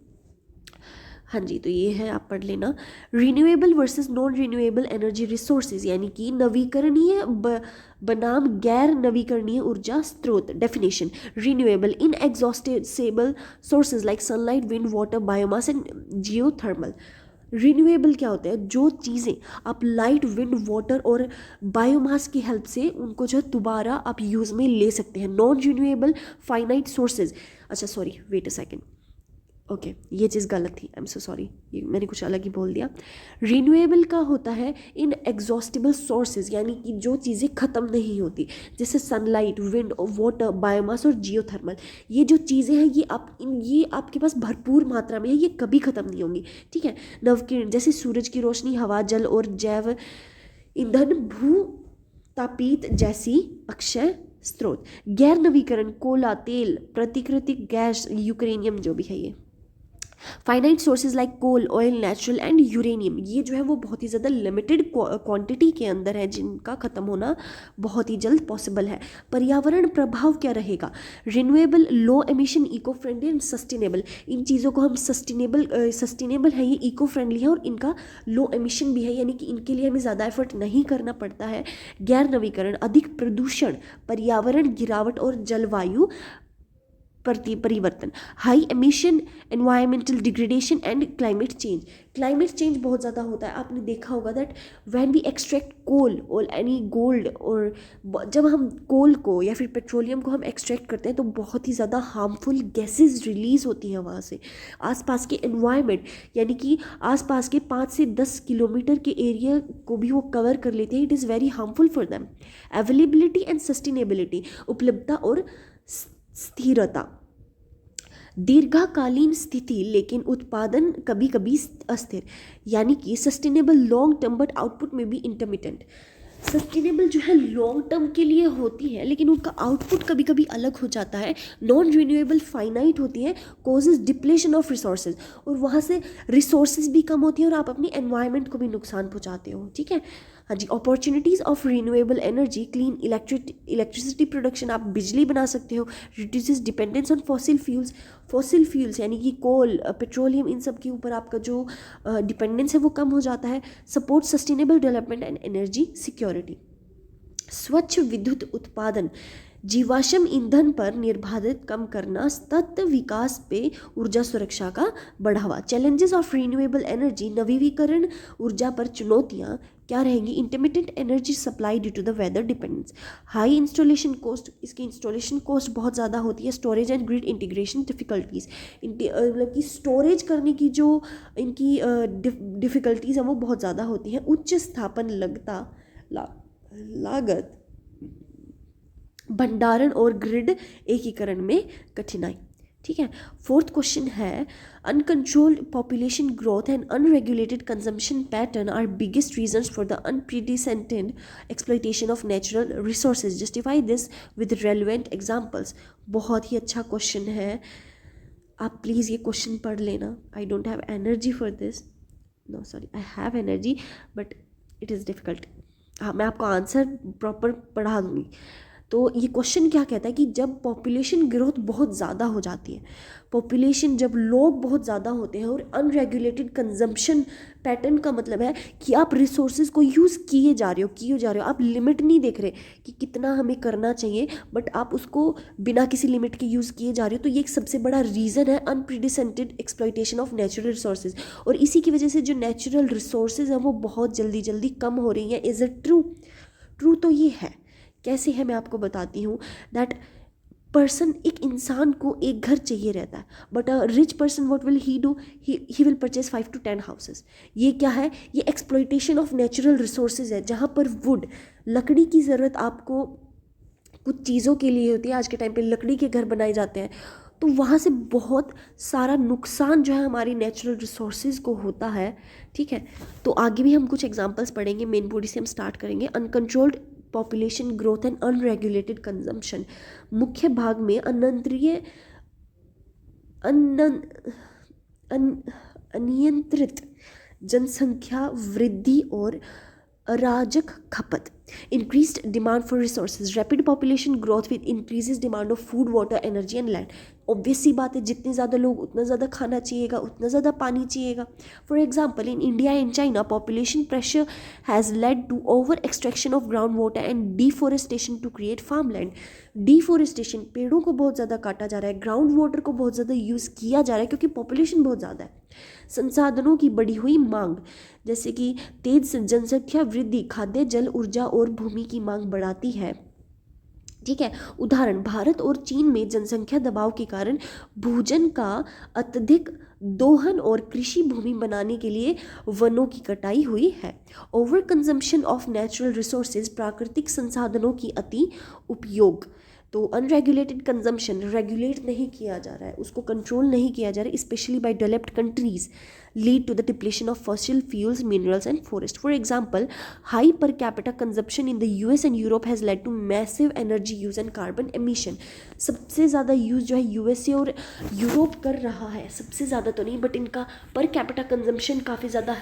हाँ जी, तो ये है, आप पढ़ लेना। Renewable versus non renewable energy resources, यानी कि नवीकरणीय बनाम गैर नवीकरणीय ऊर्जा स्रोत। Definition: renewable inexhaustible sources like sunlight, wind, water, biomass and geothermal. Renewable क्या होता है? जो चीज़ें आप लाइट, विंड, वाटर और बायोमास की हेल्प से उनको जो है दोबारा आप यूज़ में ले सकते हैं। नॉन रिन्यूएबल फाइनाइट सोर्सेज, अच्छा sorry, wait a second, okay ये चीज़ गलत थी, आई एम सो सॉरी, ये मैंने कुछ अलग ही बोल दिया। रिन्यूएबल का होता है इन एग्जॉस्टिबल सोर्सेज, यानी कि जो चीज़ें ख़त्म नहीं होती, जैसे सनलाइट, विंड, वाटर, बायोमास और जियोथर्मल। ये जो चीज़ें हैं ये आपके पास भरपूर मात्रा में है, ये कभी ख़त्म नहीं होंगी, ठीक है। नवकिरण जैसे सूरज की रोशनी, हवा, जल और जैव ईंधन, भू तापित जैसी अक्षय स्रोत। गैर नवीकरण कोयला, तेल, प्राकृतिक गैस, यूक्रेनियम जो भी है ये। Finite sources like coal, oil, natural and uranium, ये जो है वो बहुत ही ज़्यादा लिमिटेड क्वांटिटी के अंदर है, जिनका ख़त्म होना बहुत ही जल्द पॉसिबल है। पर्यावरण प्रभाव क्या रहेगा? Renewable, low emission, eco friendly and sustainable. इन चीज़ों को हम सस्टेनेबल है, ये इको फ्रेंडली है और इनका लो एमिशन भी है, यानी कि इनके लिए हमें ज़्यादा एफर्ट नहीं करना पड़ता है। गैर नवीकरण, अधिक प्रदूषण, पर्यावरण गिरावट और जलवायु परिवर्तन। High emission, environmental degradation and climate change. Climate change बहुत ज़्यादा होता है, आपने देखा होगा दैट व्हेन वी एक्सट्रैक्ट कोल और एनी गोल्ड, और जब हम कोल को या फिर पेट्रोलियम को हम एक्सट्रैक्ट करते हैं तो बहुत ही ज़्यादा हार्मफुल गैसेज रिलीज़ होती हैं वहाँ से। आसपास के एनवायरनमेंट, यानी कि आसपास के 5 से 10 किलोमीटर के एरिया को भी वो कवर कर लेते हैं। It is very harmful for them. Availability and sustainability, उपलब्धता और स्थिरता। दीर्घकालीन स्थिति लेकिन उत्पादन कभी कभी अस्थिर, यानी कि sustainable long term but output में भी इंटरमिटेंट। सस्टेनेबल जो है लॉन्ग टर्म के लिए होती है, लेकिन उनका आउटपुट कभी कभी अलग हो जाता है। नॉन रिन्यूएबल फाइनाइट होती है, कॉजेज डिप्लेशन ऑफ रिसोर्सेज, और वहाँ से रिसोर्सेज भी कम होती है और आप अपनी एनवायरनमेंट को भी नुकसान पहुँचाते हो, ठीक है। हाँ जी, opportunities of renewable energy, clean electricity production, आप बिजली बना सकते हो। Reduces dependence on fossil fuels यानी कि कोल, पेट्रोलियम, इन सब के ऊपर आपका जो डिपेंडेंस है वो कम हो जाता है। Support sustainable development and energy security. स्वच्छ विद्युत उत्पादन, जीवाश्म ईंधन पर निर्भरता कम करना, सतत विकास पे ऊर्जा सुरक्षा का बढ़ावा। चैलेंजेस ऑफ रिन्यूएबल एनर्जी, नवीकरण ऊर्जा पर चुनौतियाँ क्या रहेंगी? Intermittent energy supply due to the weather dependence. High installation cost, इसकी इंस्टॉलेशन कॉस्ट बहुत ज़्यादा होती है। Storage and grid integration difficulties, मतलब कि स्टोरेज करने की जो इनकी डिफ़िकल्टीज़ हैं वो बहुत ज़्यादा होती हैं। उच्च स्थापन लागत, भंडारण और ग्रिड एकीकरण में कठिनाई, ठीक है। फोर्थ क्वेश्चन है, uncontrolled population growth and unregulated consumption pattern are biggest reasons for the unprecedented exploitation of natural resources, justify this with relevant examples. बहुत ही अच्छा क्वेश्चन है, आप प्लीज़ ये क्वेश्चन पढ़ लेना। I don't have energy for this, no sorry, I have energy but it is difficult. हाँ, मैं आपको आंसर प्रॉपर पढ़ा दूँगी। तो ये क्वेश्चन क्या कहता है कि जब पॉपुलेशन ग्रोथ बहुत ज़्यादा हो जाती है, पॉपुलेशन जब लोग बहुत ज़्यादा होते हैं और अनरेगुलेटेड कंजम्पशन पैटर्न का मतलब है कि आप रिसोर्सेज को यूज़ किए जा रहे हो, आप लिमिट नहीं देख रहे कि कितना हमें करना चाहिए, बट आप उसको बिना किसी लिमिट के यूज़ किए जा रहे हो। तो ये एक सबसे बड़ा रीज़न है unprecedented exploitation of natural resources, और इसी की वजह से जो नेचुरल रिसोर्सेज हैं वो बहुत जल्दी जल्दी कम हो रही हैं। Is it true? ट्रू तो ये है। कैसे है मैं आपको बताती हूँ। दैट पर्सन, एक इंसान को एक घर चाहिए रहता है, but a rich person what will he do, he will purchase 5 to 10 houses. ये क्या है? ये एक्सप्लॉयटेशन ऑफ नेचुरल रिसोर्सेज है, जहाँ पर वुड, लकड़ी की ज़रूरत आपको कुछ चीज़ों के लिए होती है। आज के टाइम पे लकड़ी के घर बनाए जाते हैं, तो वहाँ से बहुत सारा नुकसान जो है हमारी नेचुरल रिसोर्सेज को होता है, ठीक है। तो आगे भी हम कुछ एग्जांपल्स पढ़ेंगे, मेन बॉडी से हम स्टार्ट करेंगे। Uncontrolled population growth and unregulated consumption, मुख्य भाग में अनियंत्रित जनसंख्या वृद्धि और अराजक खपत, increased demand for resources, rapid population growth with increases demand of food, water, energy and land. Obvious सी बात है, जितने ज़्यादा लोग उतना ज़्यादा खाना चाहिएगा, उतना ज़्यादा पानी चाहिएगा। For example, in India and China population pressure has led to over extraction of ground water and deforestation to create farm land. Deforestation, पेड़ों को बहुत ज़्यादा काटा जा रहा है, ग्राउंड वाटर को बहुत ज़्यादा यूज़ किया जा रहा है क्योंकि पॉपुलेशन बहुत ज़्यादा है। संसाधनों की बढ़ी हुई मांग, जैसे कि तेज जनसंख्या वृद्धि खाद्य, जल, ऊर्जा और भूमि की मांग बढ़ाती है। ठीक है, उदाहरण, भारत और चीन में जनसंख्या दबाव के कारण भोजन का अत्यधिक दोहन और कृषि भूमि बनाने के लिए वनों की कटाई हुई है। Over consumption of natural resources, प्राकृतिक संसाधनों की अति उपयोग। तो अनरेगुलेटेड कंजम्पशन, रेगुलेट नहीं किया जा रहा है, उसको कंट्रोल नहीं किया जा रहा है, specially by developed countries, lead to the depletion of fossil fuels, minerals and forest. For example, high per capita consumption in the US and Europe has led to massive energy use and carbon emission. सबसे ज़्यादा use जो है USA और Europe कर रहा है, सबसे ज़्यादा तो नहीं बट इनका पर कैपिटा कंजम्पशन काफ़ी ज़्यादा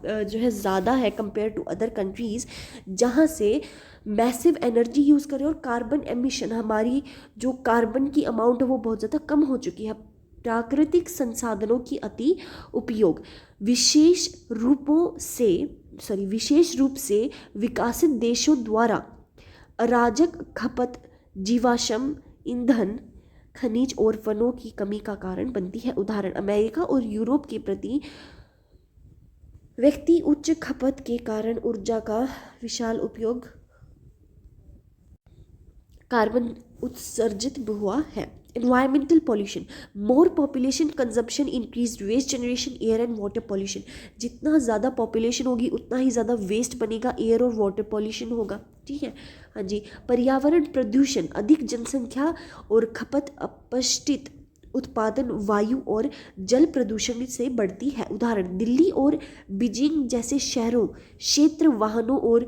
जो है ज़्यादा है कंपेयर टू अदर कंट्रीज़, जहाँ से मैसिव एनर्जी यूज़ करें और कार्बन एमिशन, हमारी जो कार्बन की अमाउंट है वो बहुत ज़्यादा कम हो चुकी है। प्राकृतिक संसाधनों की अति उपयोग, विशेष रूप से विकसित देशों द्वारा अराजक खपत जीवाश्म ईंधन, खनिज और वनों की कमी का कारण बनती है। उदाहरण, अमेरिका और यूरोप के प्रति व्यक्ति उच्च खपत के कारण ऊर्जा का विशाल उपयोग कार्बन उत्सर्जित हुआ है। Environmental pollution, more population consumption increase waste generation, air and water pollution. जितना ज़्यादा पॉपुलेशन होगी उतना ही ज़्यादा वेस्ट बनेगा, एयर और वाटर पॉल्यूशन होगा। ठीक है, हाँ जी। पर्यावरण प्रदूषण, अधिक जनसंख्या और खपत अपशिष्ट उत्पादन वायु और जल प्रदूषण से बढ़ती है। उदाहरण, दिल्ली और बीजिंग जैसे शहरों क्षेत्र वाहनों और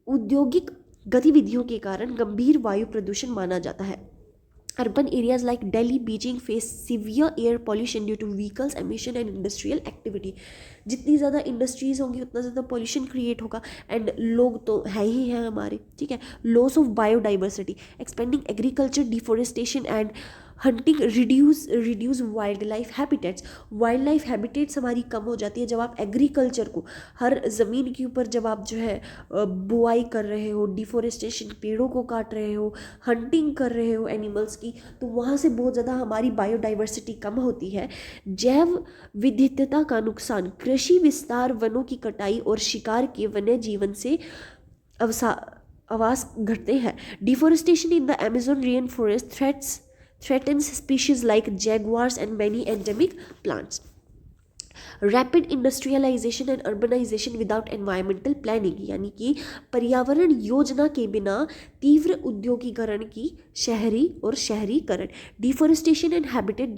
औद्योगिक गतिविधियों के कारण गंभीर वायु प्रदूषण माना जाता है। Urban areas like Delhi, Beijing face severe air pollution due to vehicles, emission and industrial activity. जितनी ज़्यादा इंडस्ट्रीज होंगी उतना ज़्यादा पॉल्यूशन क्रिएट होगा, एंड लोग तो है ही हैं हमारे। ठीक है, loss of biodiversity, expanding agriculture, deforestation and hunting reduce wild life habitats. Wild life habitats हमारी कम हो जाती है जब आप एग्रीकल्चर को, हर ज़मीन के ऊपर जब आप जो है बुआई कर रहे हो, डिफोरेस्टेशन, पेड़ों को काट रहे हो, हंटिंग कर रहे हो एनिमल्स की, तो वहाँ से बहुत ज़्यादा हमारी बायोडाइवर्सिटी कम होती है। जैव विविधता का नुकसान, कृषि विस्तार, वनों की कटाई और शिकार के वन्य जीवन से आवास घटते हैं। Deforestation in the Amazon rain forest threatens species like jaguars and many endemic plants. Rapid industrialization and urbanization without environmental planning, यानी कि पर्यावरण योजना के बिना तीव्र उद्योगीकरण की शहरीकरण, deforestation and habitat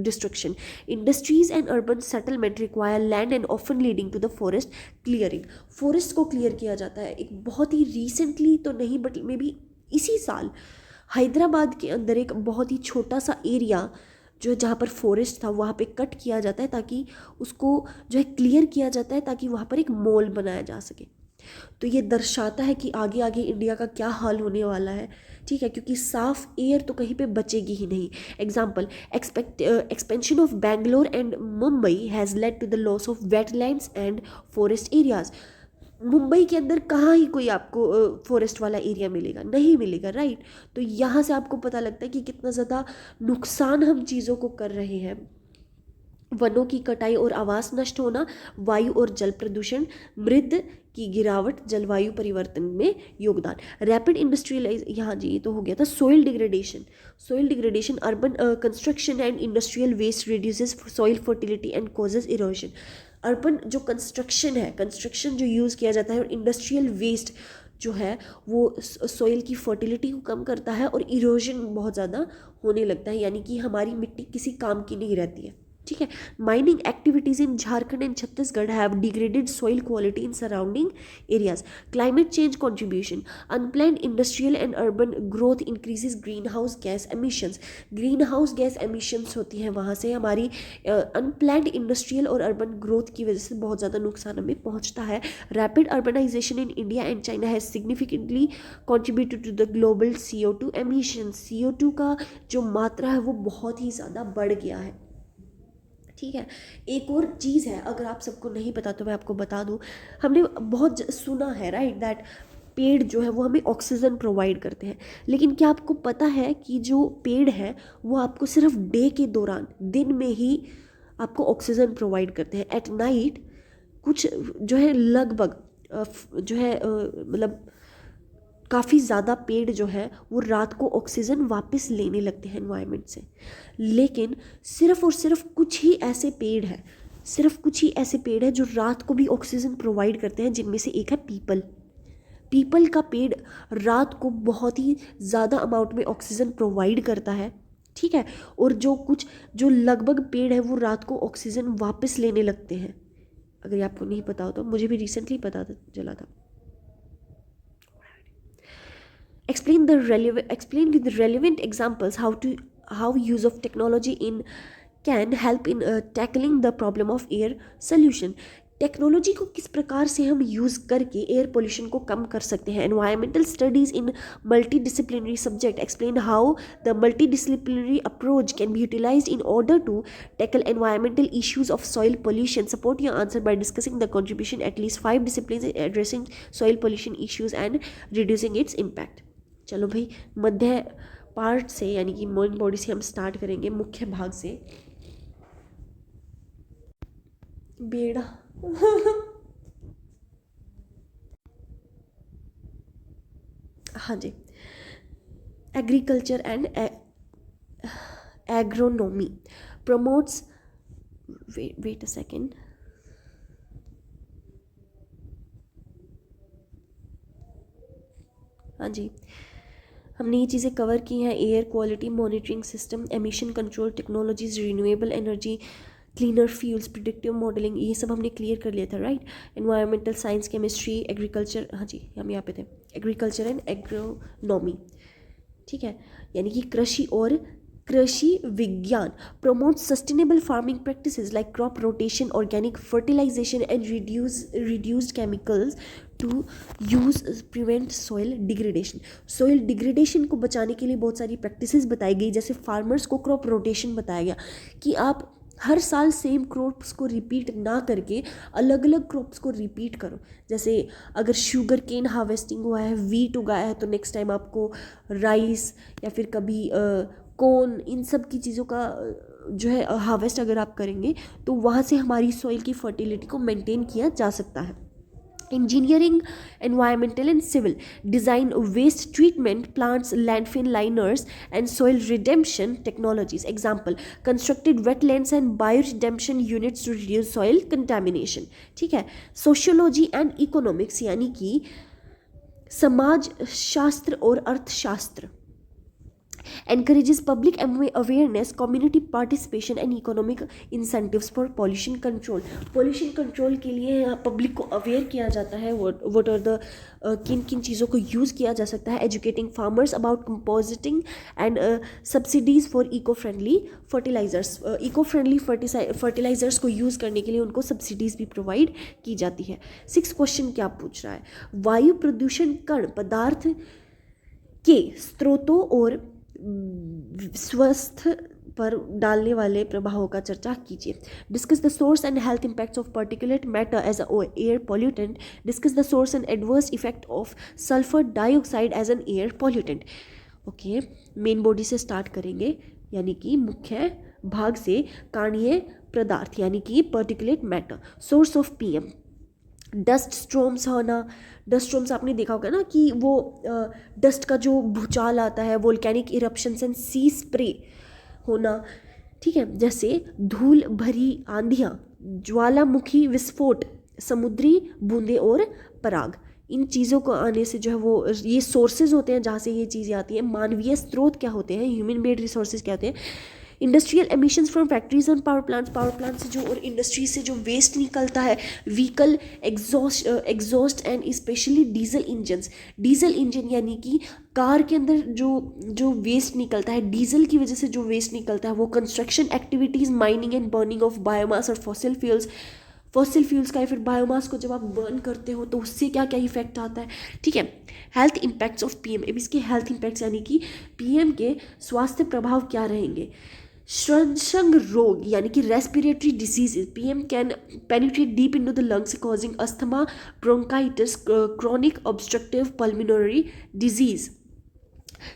destruction. Industries and urban settlement require land and often leading to the forest clearing. forest को clear किया जाता है। एक बहुत ही recently तो नहीं बट मे बी इसी साल हैदराबाद के अंदर एक बहुत ही छोटा सा एरिया जो जहाँ पर फॉरेस्ट था वहाँ पे कट किया जाता है, ताकि उसको जो है क्लियर किया जाता है ताकि वहाँ पर एक मॉल बनाया जा सके। तो ये दर्शाता है कि आगे आगे इंडिया का क्या हाल होने वाला है। ठीक है, क्योंकि साफ एयर तो कहीं पे बचेगी ही नहीं। Example, expansion of Bangalore and Mumbai has led to the loss of wetlands and forest areas. Mumbai के अंदर कहाँ ही कोई आपको फॉरेस्ट वाला एरिया मिलेगा, नहीं मिलेगा, राइट। तो यहाँ से आपको पता लगता है कि कितना ज़्यादा नुकसान हम चीज़ों को कर रहे हैं। वनों की कटाई और आवास नष्ट होना, वायु और जल प्रदूषण, मृदा की गिरावट, जलवायु परिवर्तन में योगदान। रैपिड इंडस्ट्रियलाइज, यहाँ जी ये तो हो गया था। Soil degradation, urban construction and industrial waste reduces soil fertility and causes erosion. Urban जो कंस्ट्रक्शन जो यूज़ किया जाता है और इंडस्ट्रियल वेस्ट जो है वो सॉइल की फर्टिलिटी को कम करता है और इरोजन बहुत ज़्यादा होने लगता है, यानी कि हमारी मिट्टी किसी काम की नहीं रहती है। ठीक है। Mining activities in Jharkhand and Chhattisgarh have degraded soil quality in surrounding areas. Climate change contribution, unplanned industrial and urban growth increases green house gas emissions. Green house gas emissions होती हैं वहाँ से हमारी अनप्लान्ड इंडस्ट्रियल और अर्बन ग्रोथ की वजह से बहुत ज़्यादा नुकसान हमें पहुँचता है। Rapid urbanisation in India and China has significantly contributed to the global CO2 emission. CO2 का जो मात्रा है वो बहुत ही ज़्यादा बढ़ गया है। ठीक है। एक और चीज़ है, अगर आप सबको नहीं पता तो मैं आपको बता दूं, हमने बहुत सुना है राइट दैट पेड़ जो है वो हमें ऑक्सीजन प्रोवाइड करते हैं, लेकिन क्या आपको पता है कि जो पेड़ है वो आपको सिर्फ डे के दौरान, दिन में ही आपको ऑक्सीजन प्रोवाइड करते हैं। एट नाइट कुछ जो है लगभग जो है मतलब काफ़ी ज़्यादा पेड़ जो है वो रात को ऑक्सीजन वापस लेने लगते हैं एनवायरनमेंट से। लेकिन सिर्फ और सिर्फ कुछ ही ऐसे पेड़ हैं, सिर्फ कुछ ही ऐसे पेड़ हैं जो रात को भी ऑक्सीजन प्रोवाइड करते हैं, जिनमें से एक है पीपल। पीपल का पेड़ रात को बहुत ही ज़्यादा अमाउंट में ऑक्सीजन प्रोवाइड करता है। ठीक है। और जो लगभग पेड़ है वो रात को ऑक्सीजन वापस लेने लगते हैं। अगर आपको नहीं पता हो तो, मुझे भी रिसेंटली पता चला था। Explain with relevant examples how use of technology can help in tackling the problem of air pollution. Technology को किस प्रकार से हम यूज़ करके एयर पोल्यूशन को कम कर सकते हैं। Environmental studies in multi disciplinary subject explain how the multi disciplinary approach can be utilised in order to tackle environmental issues of soil pollution. Support your answer by discussing the contribution at least 5 disciplines in addressing soil pollution issues and reducing its impact. चलो भाई, मध्य part से यानी कि main body से हम start करेंगे, मुख्य भाग से। बेड़ा हाँ जी। Agriculture and agronomy promotes, wait a second, हाँ जी, हमने ये चीज़ें कवर की हैं। Air quality monitoring system, emission control technologies, renewable energy, cleaner fuels, predictive modelling, ये सब हमने क्लियर कर लिया था right. Environmental science, chemistry, agriculture, हाँ जी हम यहाँ पे थे, एग्रीकल्चर एंड एग्रोनॉमी। ठीक है, यानी कि कृषि और कृषि विज्ञान। Promote sustainable farming practices like crop rotation, organic fertilization and reduced chemicals to use prevent soil degradation. Soil degradation को बचाने के लिए बहुत सारी प्रैक्टिसेस बताई गई, जैसे फार्मर्स को क्रॉप रोटेशन बताया गया कि आप हर साल सेम क्रॉप्स को रिपीट ना करके अलग अलग क्रॉप्स को रिपीट करो। जैसे अगर शुगर केन हार्वेस्टिंग हुआ है, वीट उगाया है, तो नेक्स्ट टाइम आपको राइस या फिर कभी कॉर्न, इन सब की चीज़ों का जो है हार्वेस्ट अगर आप करेंगे तो वहाँ से हमारी सॉइल की फर्टिलिटी को मेंटेन किया जा सकता है। Engineering, environmental and civil design, waste treatment plants, landfill liners and soil redemption technologies. Example, constructed wetlands and bio redemption units to reduce soil contamination. ठीक है। सोशियोलॉजी एंड इकोनॉमिक्स, यानी कि समाज शास्त्र और अर्थशास्त्र। encourages public awareness, community participation and economic incentives for pollution control. pollution control के लिए पब्लिक को अवेयर किया जाता है, what are the किन किन चीज़ों को यूज़ किया जा सकता है। educating farmers about compositing and subsidies for eco-friendly fertilizers. eco-friendly fertilizers को यूज़ करने के लिए उनको सब्सिडीज़ भी प्रोवाइड की जाती है। 6 क्वेश्चन क्या पूछ रहा है, वायु प्रदूषण कण पदार्थ के स्रोतों और स्वास्थ्य पर डालने वाले प्रभावों का चर्चा कीजिए। Discuss the source and health impacts of particulate matter as air pollutant. Discuss the source and adverse effect of sulphur dioxide as an air pollutant. Okay, main body से स्टार्ट करेंगे, यानी कि मुख्य भाग से। कणीय पदार्थ यानी कि particulate matter. Source of PM, dust storms होना। डस्ट स्ट्रोम्स आपने देखा होगा ना कि वो डस्ट का जो भूचाल आता है, volcanic eruptions and sea spray होना। ठीक है, जैसे धूल भरी आंधियाँ, ज्वालामुखी विस्फोट, समुद्री बूंदे और पराग। इन चीज़ों को आने से जो है वो ये सोर्सेज होते हैं जहाँ से ये चीज़ें आती हैं। मानवीय स्रोत क्या होते हैं, ह्यूमन मेड रिसोर्सेज क्या होते हैं। Industrial emissions from factories and power plant से जो और इंडस्ट्री से जो वेस्ट निकलता है, vehicle exhaust and specially diesel engine यानी कि कार के अंदर जो वेस्ट निकलता है, डीजल की वजह से जो वेस्ट निकलता है वो construction activities, mining and burning of biomass और फॉसिल फ्यूल्स का, या फिर बायोमास को जब आप बर्न करते हो तो उससे क्या क्या इफेक्ट आता है, ठीक है। हेल्थ इम्पैक्ट्स ऑफ पीएम, अब इसके हेल्थ इम्पैक्ट्स यानी कि पीएम के स्वास्थ्य प्रभाव क्या रहेंगे। श्वसन रोग यानी कि respiratory diseases, PM can penetrate deep into the lungs causing asthma, bronchitis, chronic obstructive pulmonary disease.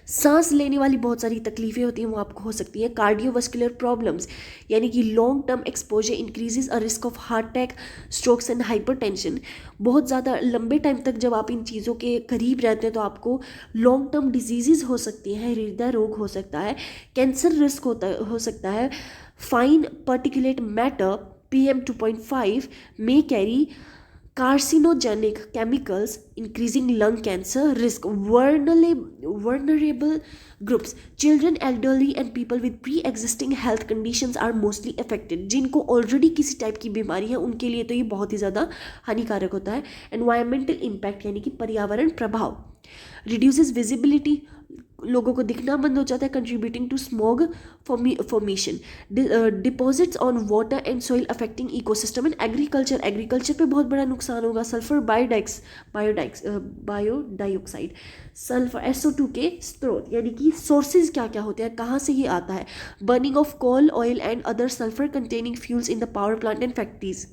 सांस लेने वाली बहुत सारी तकलीफें होती हैं, वो आपको हो सकती हैं। कार्डियोवास्कुलर प्रॉब्लम्स यानी कि long term exposure increases a risk of heart attack, strokes and hypertension. बहुत ज़्यादा लंबे टाइम तक जब आप इन चीज़ों के करीब रहते हैं तो आपको लॉन्ग टर्म डिजीज़ हो सकती हैं, हृदय रोग हो सकता है, कैंसर रिस्क हो सकता है। Fine particulate matter PM2.5 may carry carcinogenic chemicals, increasing lung cancer risk. Vulnerable groups, children, elderly and people with pre-existing health conditions are mostly affected. जिनको ऑलरेडी किसी टाइप की बीमारी है उनके लिए तो ये बहुत ही ज़्यादा हानिकारक होता है। एनवायरमेंटल इम्पैक्ट यानी कि पर्यावरण प्रभाव, रिड्यूसेस विजिबिलिटी, लोगों को दिखना बंद हो जाता है, contributing to smog formation, deposits on water and soil affecting ecosystem and agriculture पे बहुत बड़ा नुकसान होगा। सल्फर बायोडाइऑक्साइड, सल्फर SO2 के स्रोत यानी कि सोर्सेज क्या क्या होते हैं, कहाँ से ये आता है। Burning of coal, oil and other sulphur containing fuels in the power plant and factories.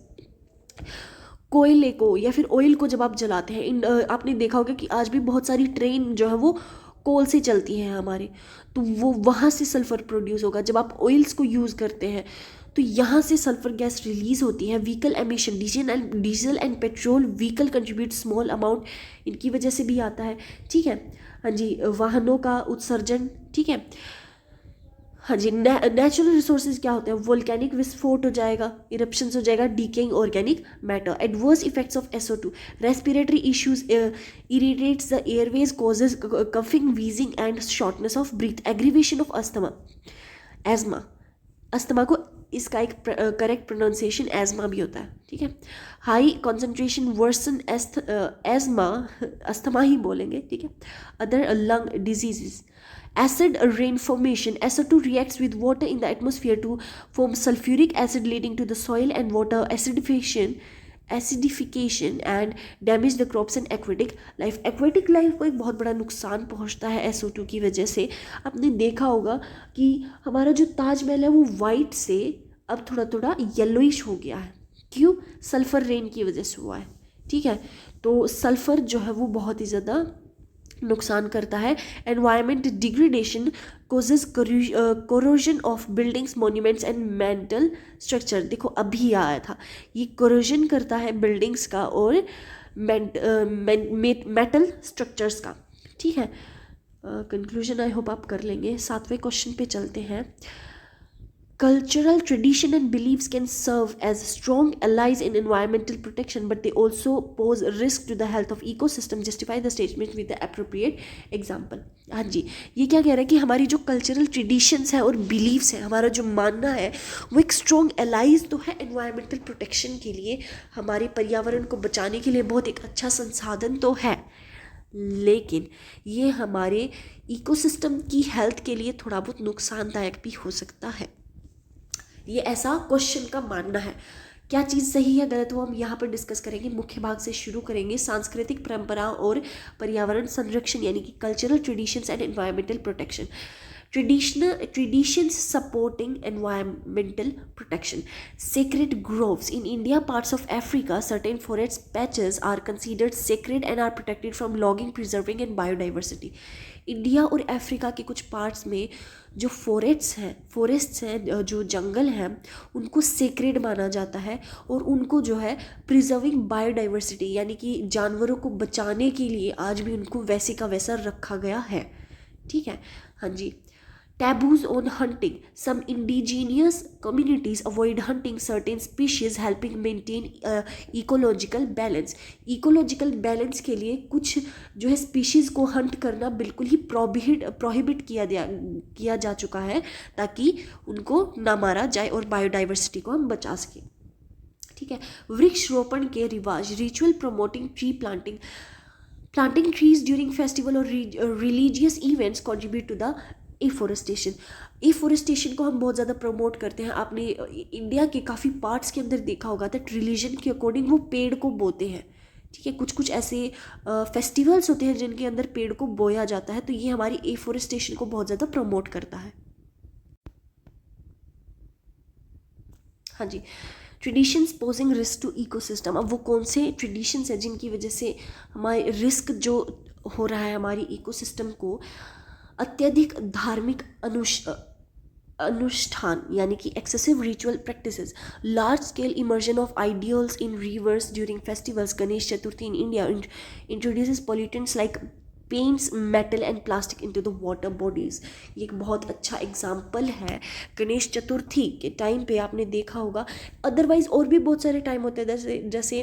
कोयले को या फिर ऑयल को जब आप जलाते हैं, आपने देखा होगा कि आज भी बहुत सारी ट्रेन जो है वो कोल से चलती हैं हमारे, तो वो वहाँ से सल्फ़र प्रोड्यूस होगा। जब आप ऑयल्स को यूज़ करते हैं तो यहाँ से सल्फ़र गैस रिलीज़ होती है। Vehicle emission, diesel and petrol vehicle contribute small amount, इनकी वजह से भी आता है, ठीक है। हाँ जी, वाहनों का उत्सर्जन, ठीक है। हाँ जी, नेचुरल रिसोर्सेज क्या होते हैं, वोल्केनिक विस्फोट हो जाएगा, इरप्शंस हो जाएगा, decaying organic matter. Adverse effects of SO2, respiratory issues, irritates the Airways, causes coughing, wheezing and shortness of breath, aggravation of asthma. Asthma को इसका एक करेक्ट प्रोनाउंसिएशन एजमा भी होता है, ठीक है। High concentration worsen asthma, asthma ही बोलेंगे, ठीक है। Other lung diseases, acid rain formation, SO2 reacts with water in the atmosphere to form sulfuric acid leading to the soil and water acidification and damage the crops and aquatic life को एक बहुत बड़ा नुकसान पहुंचता है SO2 की वजह से। आपने देखा होगा कि हमारा जो ताजमहल है वो वाइट से अब थोड़ा थोड़ा येलोइश हो गया है, क्यों? सल्फर रेन की वजह से हुआ है, ठीक है। तो सल्फर जो है वो बहुत ही ज़्यादा नुकसान करता है। Environment degradation causes corrosion of buildings, monuments and mental structure. देखो अभी आया था, ये कोरोजन करता है बिल्डिंग्स का और मेटल स्ट्रक्चर्स का, ठीक है। कंक्लूजन आई होप आप कर लेंगे। 7वें क्वेश्चन पे चलते हैं। Cultural tradition and beliefs can serve as strong allies in environmental protection, but they also pose a risk to the health of ecosystem. Justify the statement with the appropriate example. हाँ जी, ये क्या कह रहा है कि हमारी जो कल्चरल ट्रेडिशंस है और बिलीव्स है, हमारा जो मानना है वो एक स्ट्रॉन्ग एलाइज तो है एनवायरमेंटल प्रोटेक्शन के लिए, हमारे पर्यावरण को बचाने के लिए बहुत एक अच्छा संसाधन तो है, लेकिन ये हमारे इकोसिस्टम की हेल्थ के लिए थोड़ा बहुत नुकसानदायक भी हो सकता है। ये ऐसा क्वेश्चन का मानना है। क्या चीज़ सही है गलत वो हम यहाँ पर डिस्कस करेंगे। मुख्य भाग से शुरू करेंगे। सांस्कृतिक परंपरा और पर्यावरण संरक्षण यानी कि cultural traditions and environmental protection. Traditions supporting environmental protection. Sacred groves. In India, parts of Africa, certain forest patches are considered sacred and are protected from logging, preserving and biodiversity. India और Africa के कुछ parts में जो forests हैं, जो जंगल हैं, उनको sacred माना जाता है और उनको जो है प्रिजर्विंग बायोडाइवर्सिटी यानी कि जानवरों को बचाने के लिए आज भी उनको वैसे का वैसा रखा गया है, ठीक है। हाँ जी, Taboos on hunting. Some indigenous communities avoid hunting certain species, helping maintain ecological balance. Ecological balance के लिए कुछ जो है स्पीशीज को हंट करना बिल्कुल ही प्रोहिबिट किया जा चुका है, ताकि उनको ना मारा जाए और बायोडाइवर्सिटी को हम बचा सकें। ठीक है। वृक्ष रोपण के रिवाज, ritual promoting tree planting, planting trees during festival और religious events contribute to the afforestation. Afforestation को हम बहुत ज़्यादा प्रमोट करते हैं। आपने इंडिया के काफ़ी पार्ट्स के अंदर देखा होगा दैट रिलीजन के अकॉर्डिंग वो पेड़ को बोते हैं। ठीक है, कुछ कुछ ऐसे फेस्टिवल्स होते हैं जिनके अंदर पेड़ को बोया जाता है, तो ये हमारी एफोरेस्टेशन को बहुत ज़्यादा प्रमोट करता है। हाँ जी। Traditions posing risk to ecosystem. अब वो कौन से ट्रेडिशंस हैं जिनकी वजह से हमारे रिस्क जो हो रहा है हमारी इकोसिस्टम को, अत्यधिक धार्मिक अनुष्ठान यानी कि excessive ritual practices, large scale immersion of ideals in reverse during festivals. Ganesh Chaturthi in India introduces pollutants like paints, metal and plastic into the water bodies. ये एक बहुत अच्छा एग्जाम्पल है। गणेश चतुर्थी के टाइम पे आपने देखा होगा, अदरवाइज और भी बहुत सारे टाइम होते हैं, जैसे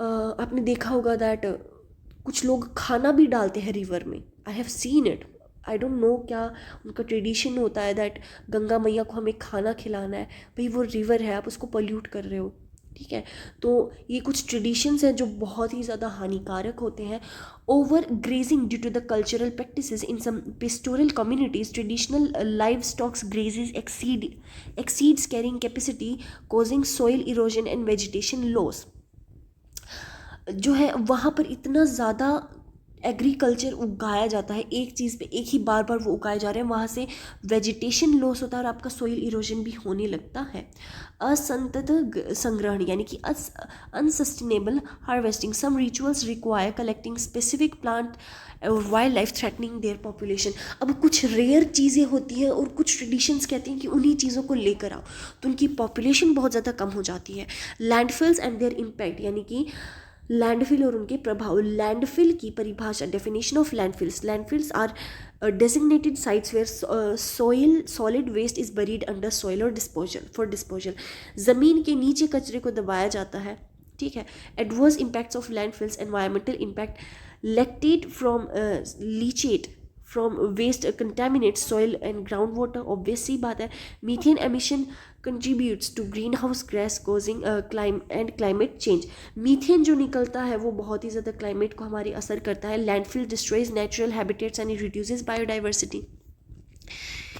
आपने देखा होगा दैट कुछ लोग खाना भी डालते हैं रिवर में। I have seen it. I don't know क्या उनका ट्रेडिशन होता है दैट गंगा मैया को हमें खाना खिलाना है। भाई वो रिवर है, आप उसको पोल्यूट कर रहे हो। ठीक है, तो ये कुछ ट्रेडिशंस हैं जो बहुत ही ज़्यादा हानिकारक होते हैं। Over grazing due to the cultural practices in some pastoral communities, traditional livestocks grazes exceeds carrying capacity, causing soil erosion and vegetation loss. जो है वहाँ पर इतना ज़्यादा एग्रीकल्चर उगाया जाता है, एक चीज़ पे एक ही बार बार वो उगाए जा रहे हैं, वहाँ से वेजिटेशन लॉस होता है और आपका सॉइल इरोजन भी होने लगता है। असंतत संग्रहण यानी कि unsustainable harvesting. Some rituals require collecting specific plant और wildlife threatening their population. अब कुछ रेयर चीज़ें होती हैं और कुछ ट्रेडिशंस कहते हैं कि उन्हीं चीज़ों को लेकर आओ, तो उनकी पॉपुलेशन बहुत ज़्यादा कम हो जाती है। लैंडफिल्स एंड देयर इम्पैक्ट यानी कि लैंडफिल और उनके प्रभाव। लैंडफिल की परिभाषा, definition of landfills are designated sites where solid waste is buried under soil or disposal। ज़मीन के नीचे कचरे को दबाया जाता है। ठीक है। Adverse impacts of landfills, environmental impact, leachate from waste contaminates soil and groundwater। Obvious सी बात है। Methane emission contributes to greenhouse gas causing climate change। Methane जो निकलता है वो बहुत ही ज़्यादा क्लाइमेट को हमारी असर करता है। Landfill destroys natural habitats and reduces biodiversity.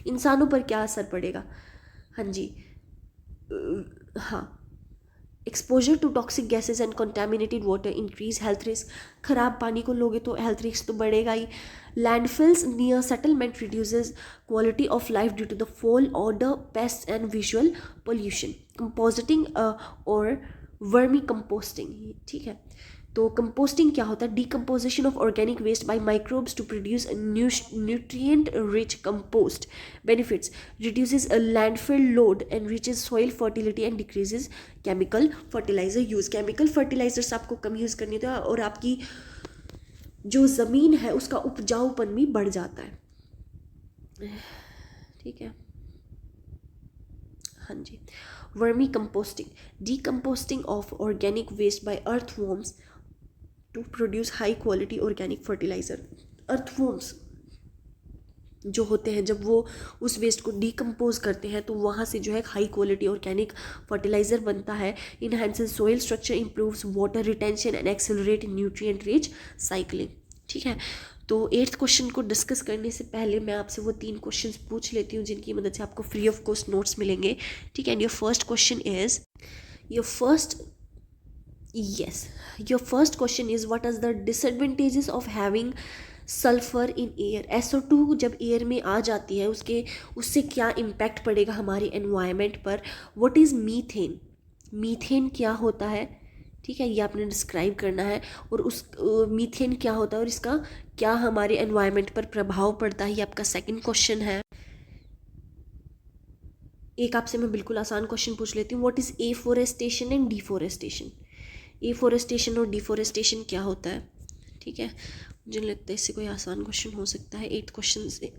इंसानों पर क्या असर पड़ेगा? हाँ जी, हाँ, exposure to toxic gases and contaminated water increase health risk. खराब पानी को लोगे तो हेल्थ रिस्क तो बढ़ेगा ही। Landfills near settlement reduces quality of life due to the foul, odour, pest and visual pollution. Composting और वर्मी कंपोस्टिंग। ठीक है, तो कंपोस्टिंग क्या होता है? Decomposition of organic waste bye microbes to produce nutrient rich compost. Benefits, reduces landfill load, enriches soil fertility and decreases chemical fertiliser use. Chemical fertilisers आपको कम use करनी होती है और आपकी जो ज़मीन है उसका उपजाऊपन भी बढ़ जाता है। ठीक है, हाँ जी। Vermi composting, decomposting of organic waste by earthworms to produce high quality organic fertiliser. Earthworms जो होते हैं, जब वो उस वेस्ट को डिकम्पोज करते हैं तो वहाँ से जो है हाई क्वालिटी ऑर्गेनिक फर्टिलाइज़र बनता है। Enhances soil structure, improves water retention and accelerate nutrient rich cycling. ठीक है, तो 8th क्वेश्चन को डिस्कस करने से पहले मैं आपसे वो 3 क्वेश्चंस पूछ लेती हूँ जिनकी मदद से आपको फ्री ऑफ कॉस्ट नोट्स मिलेंगे। ठीक है, and your first question is your first question is what are the disadvantages of having sulphur in air. SO2 जब एयर में आ जाती है उससे क्या इम्पैक्ट पड़ेगा हमारे एनवायरनमेंट पर। व्हाट इज़ मीथेन, मीथेन क्या होता है? ठीक है, ये आपने डिस्क्राइब करना है। और उस मीथेन क्या होता है और इसका क्या हमारे एनवायरनमेंट पर प्रभाव पड़ता है, ये आपका सेकंड क्वेश्चन है। एक आपसे मैं बिल्कुल आसान क्वेश्चन पूछ लेती हूँ, what is afforestation and deforestation. Afforestation और डिफोरेस्टेशन क्या होता है? ठीक है, मुझे लगता है इससे कोई आसान क्वेश्चन हो सकता है 8th क्वेश्चन से।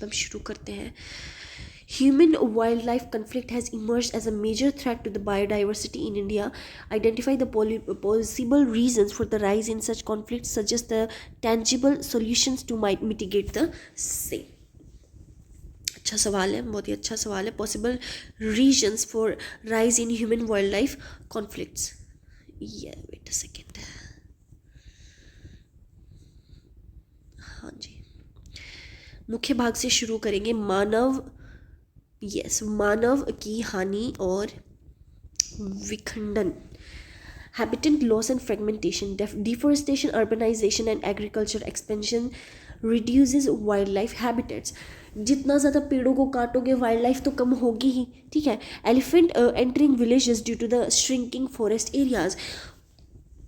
अब हम शुरू करते हैं। Human wildlife conflict has emerged as a major threat to the biodiversity in India. Identify the possible reasons for the rise in such conflicts, suggest the tangible solutions to mitigate the same. अच्छा सवाल है, बहुत ही अच्छा सवाल है. Possible reasons for rise in human wildlife conflicts. Yeah, wait a second. हाँ जी, मुख्य भाग से शुरू करेंगे. मानव की हानि और विखंडन. Habitat loss and fragmentation, deforestation, urbanization and agriculture expansion reduces wildlife habitats. जितना ज़्यादा पेड़ों को काटोगे वाइल्ड लाइफ तो कम होगी ही, ठीक है. Elephant entering villages due to the shrinking forest areas.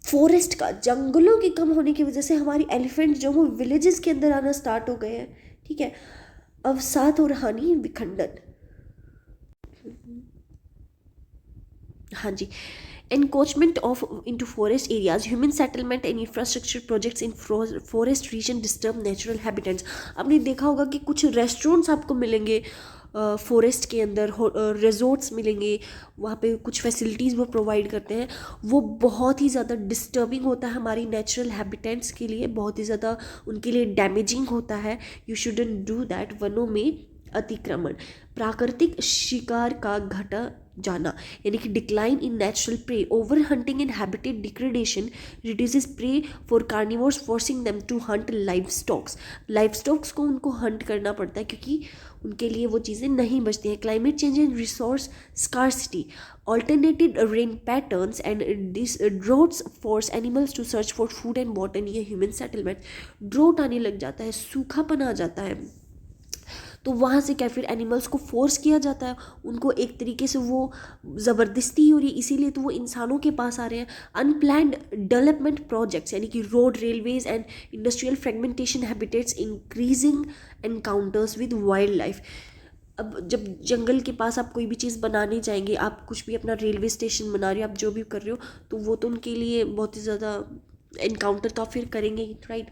Forest का, जंगलों के कम होने की वजह से हमारी एलिफेंट जो वो विलेजेस के अंदर आना स्टार्ट हो गए हैं, ठीक है. अवसाद और हानि, विखंडन. हाँ जी. Encroachment of into forest areas, human settlement and infrastructure projects in forest region disturb natural habitats. आपने देखा होगा कि कुछ रेस्टोरेंट्स आपको मिलेंगे फॉरेस्ट के अंदर, रिजॉर्ट्स मिलेंगे, वहाँ पे कुछ फैसिलिटीज़ वो प्रोवाइड करते हैं. वो बहुत ही ज़्यादा डिस्टर्बिंग होता है हमारी नेचुरल हैबिटेट्स के लिए, बहुत ही ज़्यादा उनके लिए डैमेजिंग होता है. You shouldn't do that. वनों में अतिक्रमण. प्राकृतिक शिकार का घटा जाना, यानी कि decline in natural prey. Over hunting and habitat degradation reduces prey for carnivores, forcing them to hunt livestocks को उनको हंट करना पड़ता है क्योंकि उनके लिए वो चीज़ें नहीं बचती हैं. Climate change and resource scarcity. Alternated rain patterns and droughts force animals to search for food and water near human settlement. Drought आने लग जाता है, सूखापन आ जाता है, तो वहाँ से क्या फिर एनिमल्स को फोर्स किया जाता है, उनको एक तरीके से वो ज़बरदस्ती हो रही है, इसीलिए तो वो इंसानों के पास आ रहे हैं. अनप्लैन्ड डेवलपमेंट प्रोजेक्ट्स, यानी कि road, railways and industrial fragmentation, habitats increasing encounters with wild life. अब जब जंगल के पास आप कोई भी चीज़ बनाने जाएंगे, आप कुछ भी अपना रेलवे स्टेशन बना रहे हो, आप जो भी कर रहे हो, तो वो तो उनके लिए बहुत ही ज़्यादा एनकाउंटर तो आप फिर करेंगे ही, right.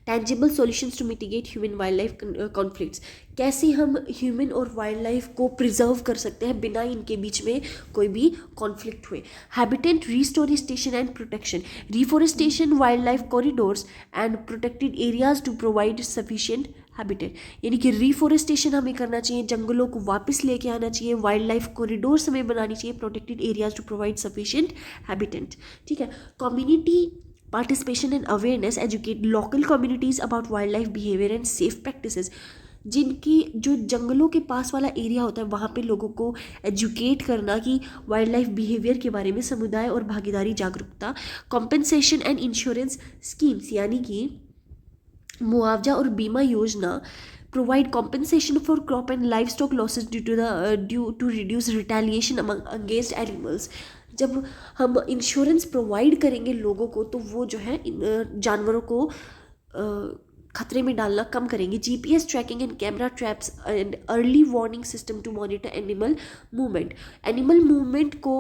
Tangible solutions to mitigate human wildlife conflicts. कैसे हम ह्यूमन और वाइल्ड लाइफ को प्रिजर्व कर सकते हैं बिना इनके बीच में कोई भी कॉन्फ्लिक्ट हुए. Habitat restoration and protection. Reforestation, wildlife corridors and protected areas to provide sufficient habitat. यानी कि रिफॉरेस्टेशन हमें करना चाहिए, जंगलों को वापस लेके आना चाहिए, वाइल्ड लाइफ कॉरिडोर्स हमें बनानी चाहिए, protected areas to provide sufficient habitat, ठीक है. Community participation and awareness, educate local communities about wildlife behavior and safe practices. जिनकी जो जंगलों के पास वाला एरिया होता है वहाँ पे लोगों को एजुकेट करना कि वाइल्ड लाइफ बिहेवियर के बारे में, समुदाय और भागीदारी जागरूकता. कॉम्पेंसेशन एंड इंश्योरेंस स्कीम्स, यानी कि मुआवजा और बीमा योजना. Provide compensation for crop and livestock losses due to reduce retaliation against animals. जब हम इंश्योरेंस प्रोवाइड करेंगे लोगों को तो वो जो है जानवरों को खतरे में डालना कम करेंगे. GPS tracking and camera traps and early warning system to monitor animal movement को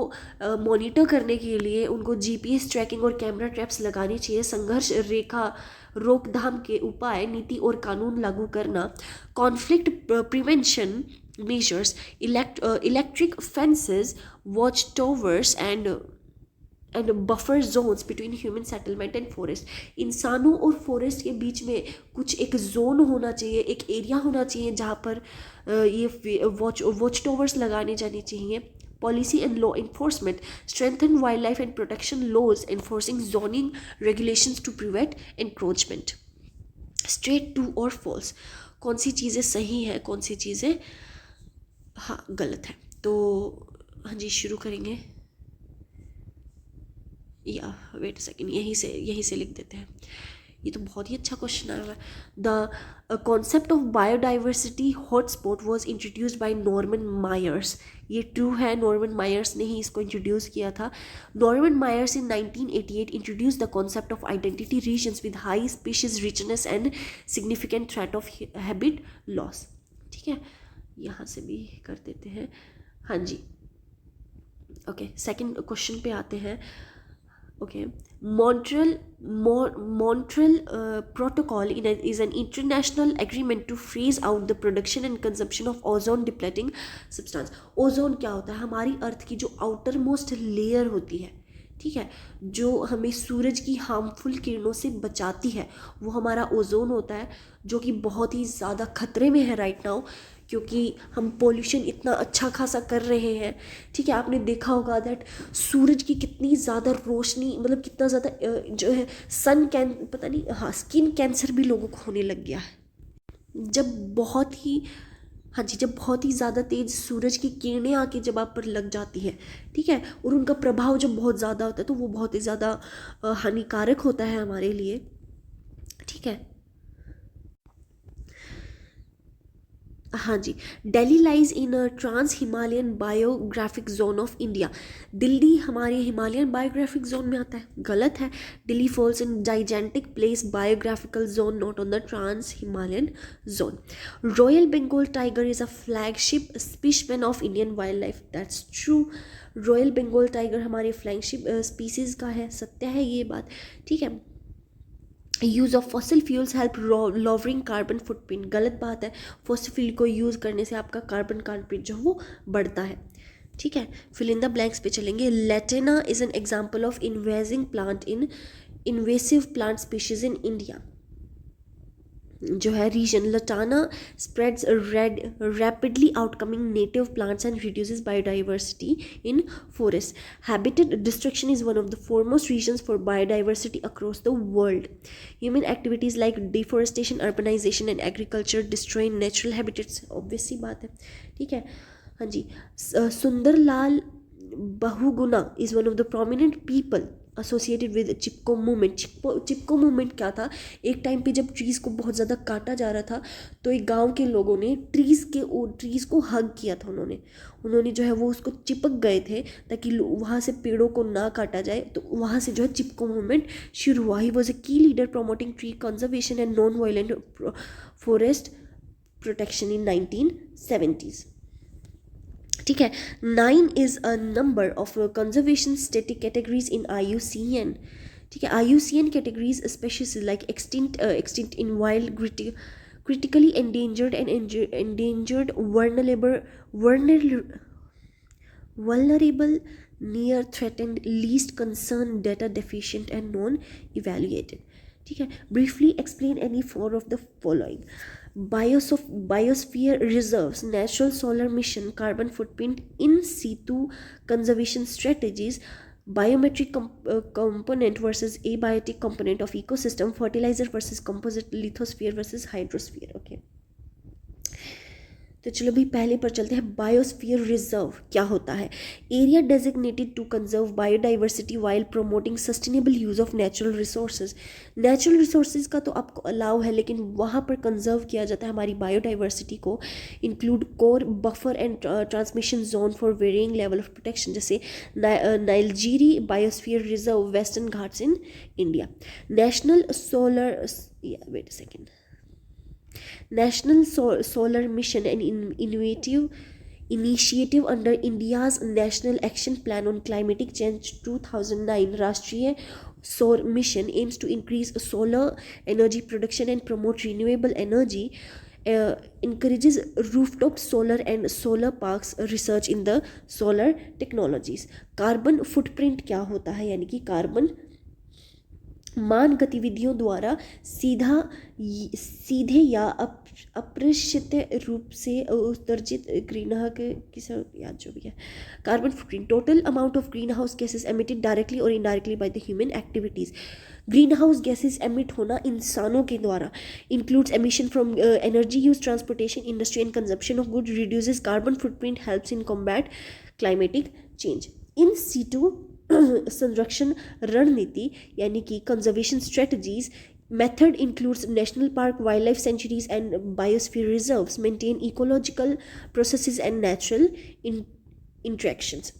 मॉनिटर करने के लिए उनको जीपीएस ट्रैकिंग और कैमरा ट्रैप्स लगानी चाहिए. संघर्ष रेखा रोकथाम के उपाय, नीति और कानून लागू करना. Conflict prevention measures, electric fences, watch towers and buffer zones between human settlement and forest. इंसानों और फॉरेस्ट के बीच में कुछ एक जोन होना चाहिए, एक एरिया होना चाहिए जहाँ पर ये वॉच टॉवर्स लगाने जाने चाहिए. Policy and law enforcement. Strengthen wildlife and protection laws enforcing zoning regulations to prevent encroachment. Straight, true or false. कौन सी चीज़ें सही हैं, कौन सी चीज़ें हाँ गलत है. तो हाँ जी, शुरू करेंगे. या वेट सेकेंड, यहीं से लिख देते हैं. ये तो बहुत ही अच्छा क्वेश्चन आया हुआ है. The concept of biodiversity hotspot was introduced by Norman Myers. ये ट्रू है, नॉर्मन मायर्स ने ही इसको इंट्रोड्यूस किया था. Norman Myers in 1988 introduce the concept of identity regions with high species richness and significant threat of habit loss. ठीक है, यहाँ से भी कर देते हैं. हाँ जी, ओके. सेकंड क्वेश्चन पे आते हैं. Okay, Montreal Protocol is an international agreement to freeze out the production and consumption of ozone depleting substance. Ozone क्या होता है? हमारी अर्थ की जो आउटर मोस्ट लेयर होती है, ठीक है, जो हमें सूरज की हार्मफुल किरणों से बचाती है, वो हमारा ओजोन होता है, जो कि बहुत ही ज़्यादा खतरे में है राइट नाउ, क्योंकि हम पोल्यूशन इतना अच्छा खासा कर रहे हैं, ठीक है. आपने देखा होगा दैट सूरज की कितनी ज़्यादा रोशनी, मतलब कितना ज़्यादा जो है पता नहीं, हाँ, स्किन कैंसर भी लोगों को होने लग गया है जब बहुत ही, हाँ जी, जब बहुत ही ज़्यादा तेज़ सूरज की किरणें आके जब आप पर लग जाती है, ठीक है, और उनका प्रभाव जब बहुत ज़्यादा होता है तो वो बहुत ही ज़्यादा हानिकारक होता है हमारे लिए, ठीक है. हाँ जी. Delhi lies in a trans Himalayan biographic zone of India. Delhi हमारे हिमालयन बायोग्राफिक जोन में आता है, गलत है. Delhi falls in gigantic place biographical zone not on the trans Himalayan zone. Royal Bengal tiger is a flagship species of Indian wildlife. That's true. Royal Bengal tiger हमारे flagship species का है, सत्य है ये बात, ठीक है. Use of fossil fuels help lowering carbon footprint. गलत बात है. फॉसिल फ्यूल को यूज़ करने से आपका कार्बन फुटप्रिंट जो है वो बढ़ता है, ठीक है. फिल इन द ब्लैंक्स पे चलेंगे. Lantana is an example of invasive plant species in India. जो है reason lantana spreads rapidly outcoming native plants and reduces biodiversity in forest. Habitat destruction is one of the foremost reasons for biodiversity across the world. Human activities like deforestation, urbanization and agriculture destroy natural habitats. obvious सी बात है, ठीक है. हाँ जी. Sunderlal Bahuguna is one of the prominent people associated with Chipko movement. Chipko movement क्या था? एक टाइम पे जब ट्रीज़ को बहुत ज़्यादा काटा जा रहा था तो एक गांव के लोगों ने ट्रीज़ को हग किया था. उन्होंने जो है वो उसको चिपक गए थे ताकि वहाँ से पेड़ों को ना काटा जाए. तो वहाँ से जो है चिपको मूवमेंट शुरू हुआ. ही वॉज ए की leader promoting tree conservation and non violent forest protection in 1970s. ठीक है. 9 is a number of conservation static categories in IUCN. ठीक है. IUCN categories species like extinct in wild, critically endangered and endangered, vulnerable, near threatened, least concern, data deficient and non evaluated. ठीक है. Briefly explain any four of the following. Biosphere reserves, natural solar mission, carbon footprint, in situ conservation strategies, biometric component versus abiotic component of ecosystem, fertilizer versus composite, lithosphere versus hydrosphere. Okay. तो चलो भाई पहले पर चलते हैं. Biosphere reserve क्या होता है? Area designated to conserve biodiversity while promoting sustainable use of natural resources. Natural resources का तो आपको अलाउ है, लेकिन वहाँ पर कंजर्व किया जाता है हमारी बायोडाइवर्सिटी को. Include core buffer and transmission zone for varying level of protection, जैसे Nilgiri biosphere reserve, western Ghats in India. National solar wait a second. National Solar Mission, an initiative under India's National Action Plan on Climatic Change 2009. Rashtriya Solar Mission aims to increase solar energy production and promote renewable energy, encourages rooftop solar and solar parks, research in the solar technologies. Carbon footprint क्या होता है? यानी कि carbon मान गतिविधियों द्वारा सीधे या अप्रत्याशित रूप से उत्सर्जित याद जो भी है. Carbon footprint, total amount of green house gases emitted directly और indirectly by the human activities. Green house gases emit होना इंसानों के द्वारा includes emission from energy use, transportation, industry and consumption of good, reduces carbon footprint, helps in combat climatic change. In situ संरक्षण रणनीति यानी कि conservation strategies method includes national park, wild life sanctuaries and biosphere reserves, maintain ecological processes and natural interactions.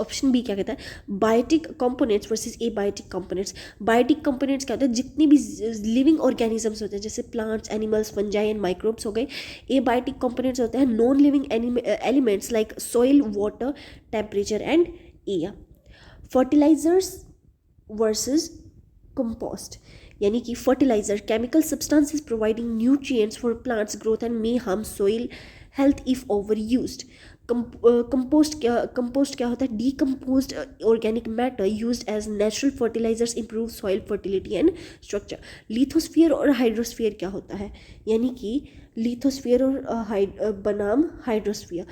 Option B क्या कहता है? Biotic components versus abiotic components. Biotic components क्या होता है? जितनी भी लिविंग ऑर्गेनिजम्स होते हैं जैसे plants, animals, fungi and microbes हो गए. एबायोटिक कंपोनेंट्स होते हैं non living elements like soil, water, temperature and air. Fertilizers versus compost, यानी कि fertilizer chemical substances providing nutrients for plants growth and may harm soil health if over used. Compost क्या होता है? Decomposed organic matter used as natural fertilizers improve soil fertility and structure. Lithosphere और hydrosphere क्या होता है? यानी कि lithosphere और बनाम hydrosphere.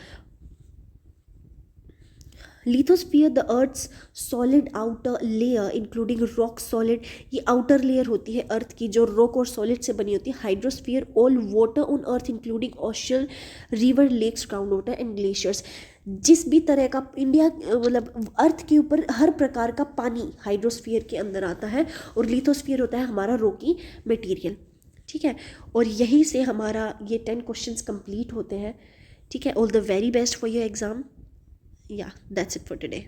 Lithosphere the earth's solid outer layer including rock solid, ये आउटर लेयर होती है अर्थ की जो रॉक और सॉलिड से बनी होती है। Hydrosphere all water on earth including ocean, river, lakes, ground water and glaciers. जिस भी तरह का इंडिया मतलब अर्थ के ऊपर हर प्रकार का पानी हाइड्रोस्फीयर के अंदर आता है, और लिथोस्फीयर होता है हमारा रॉकी मटेरियल। ठीक है, और यहीं से हमारा ये 10 क्वेश्चंस कंप्लीट होते हैं। ठीक है, all the very best for your exam. Yeah, that's it for today.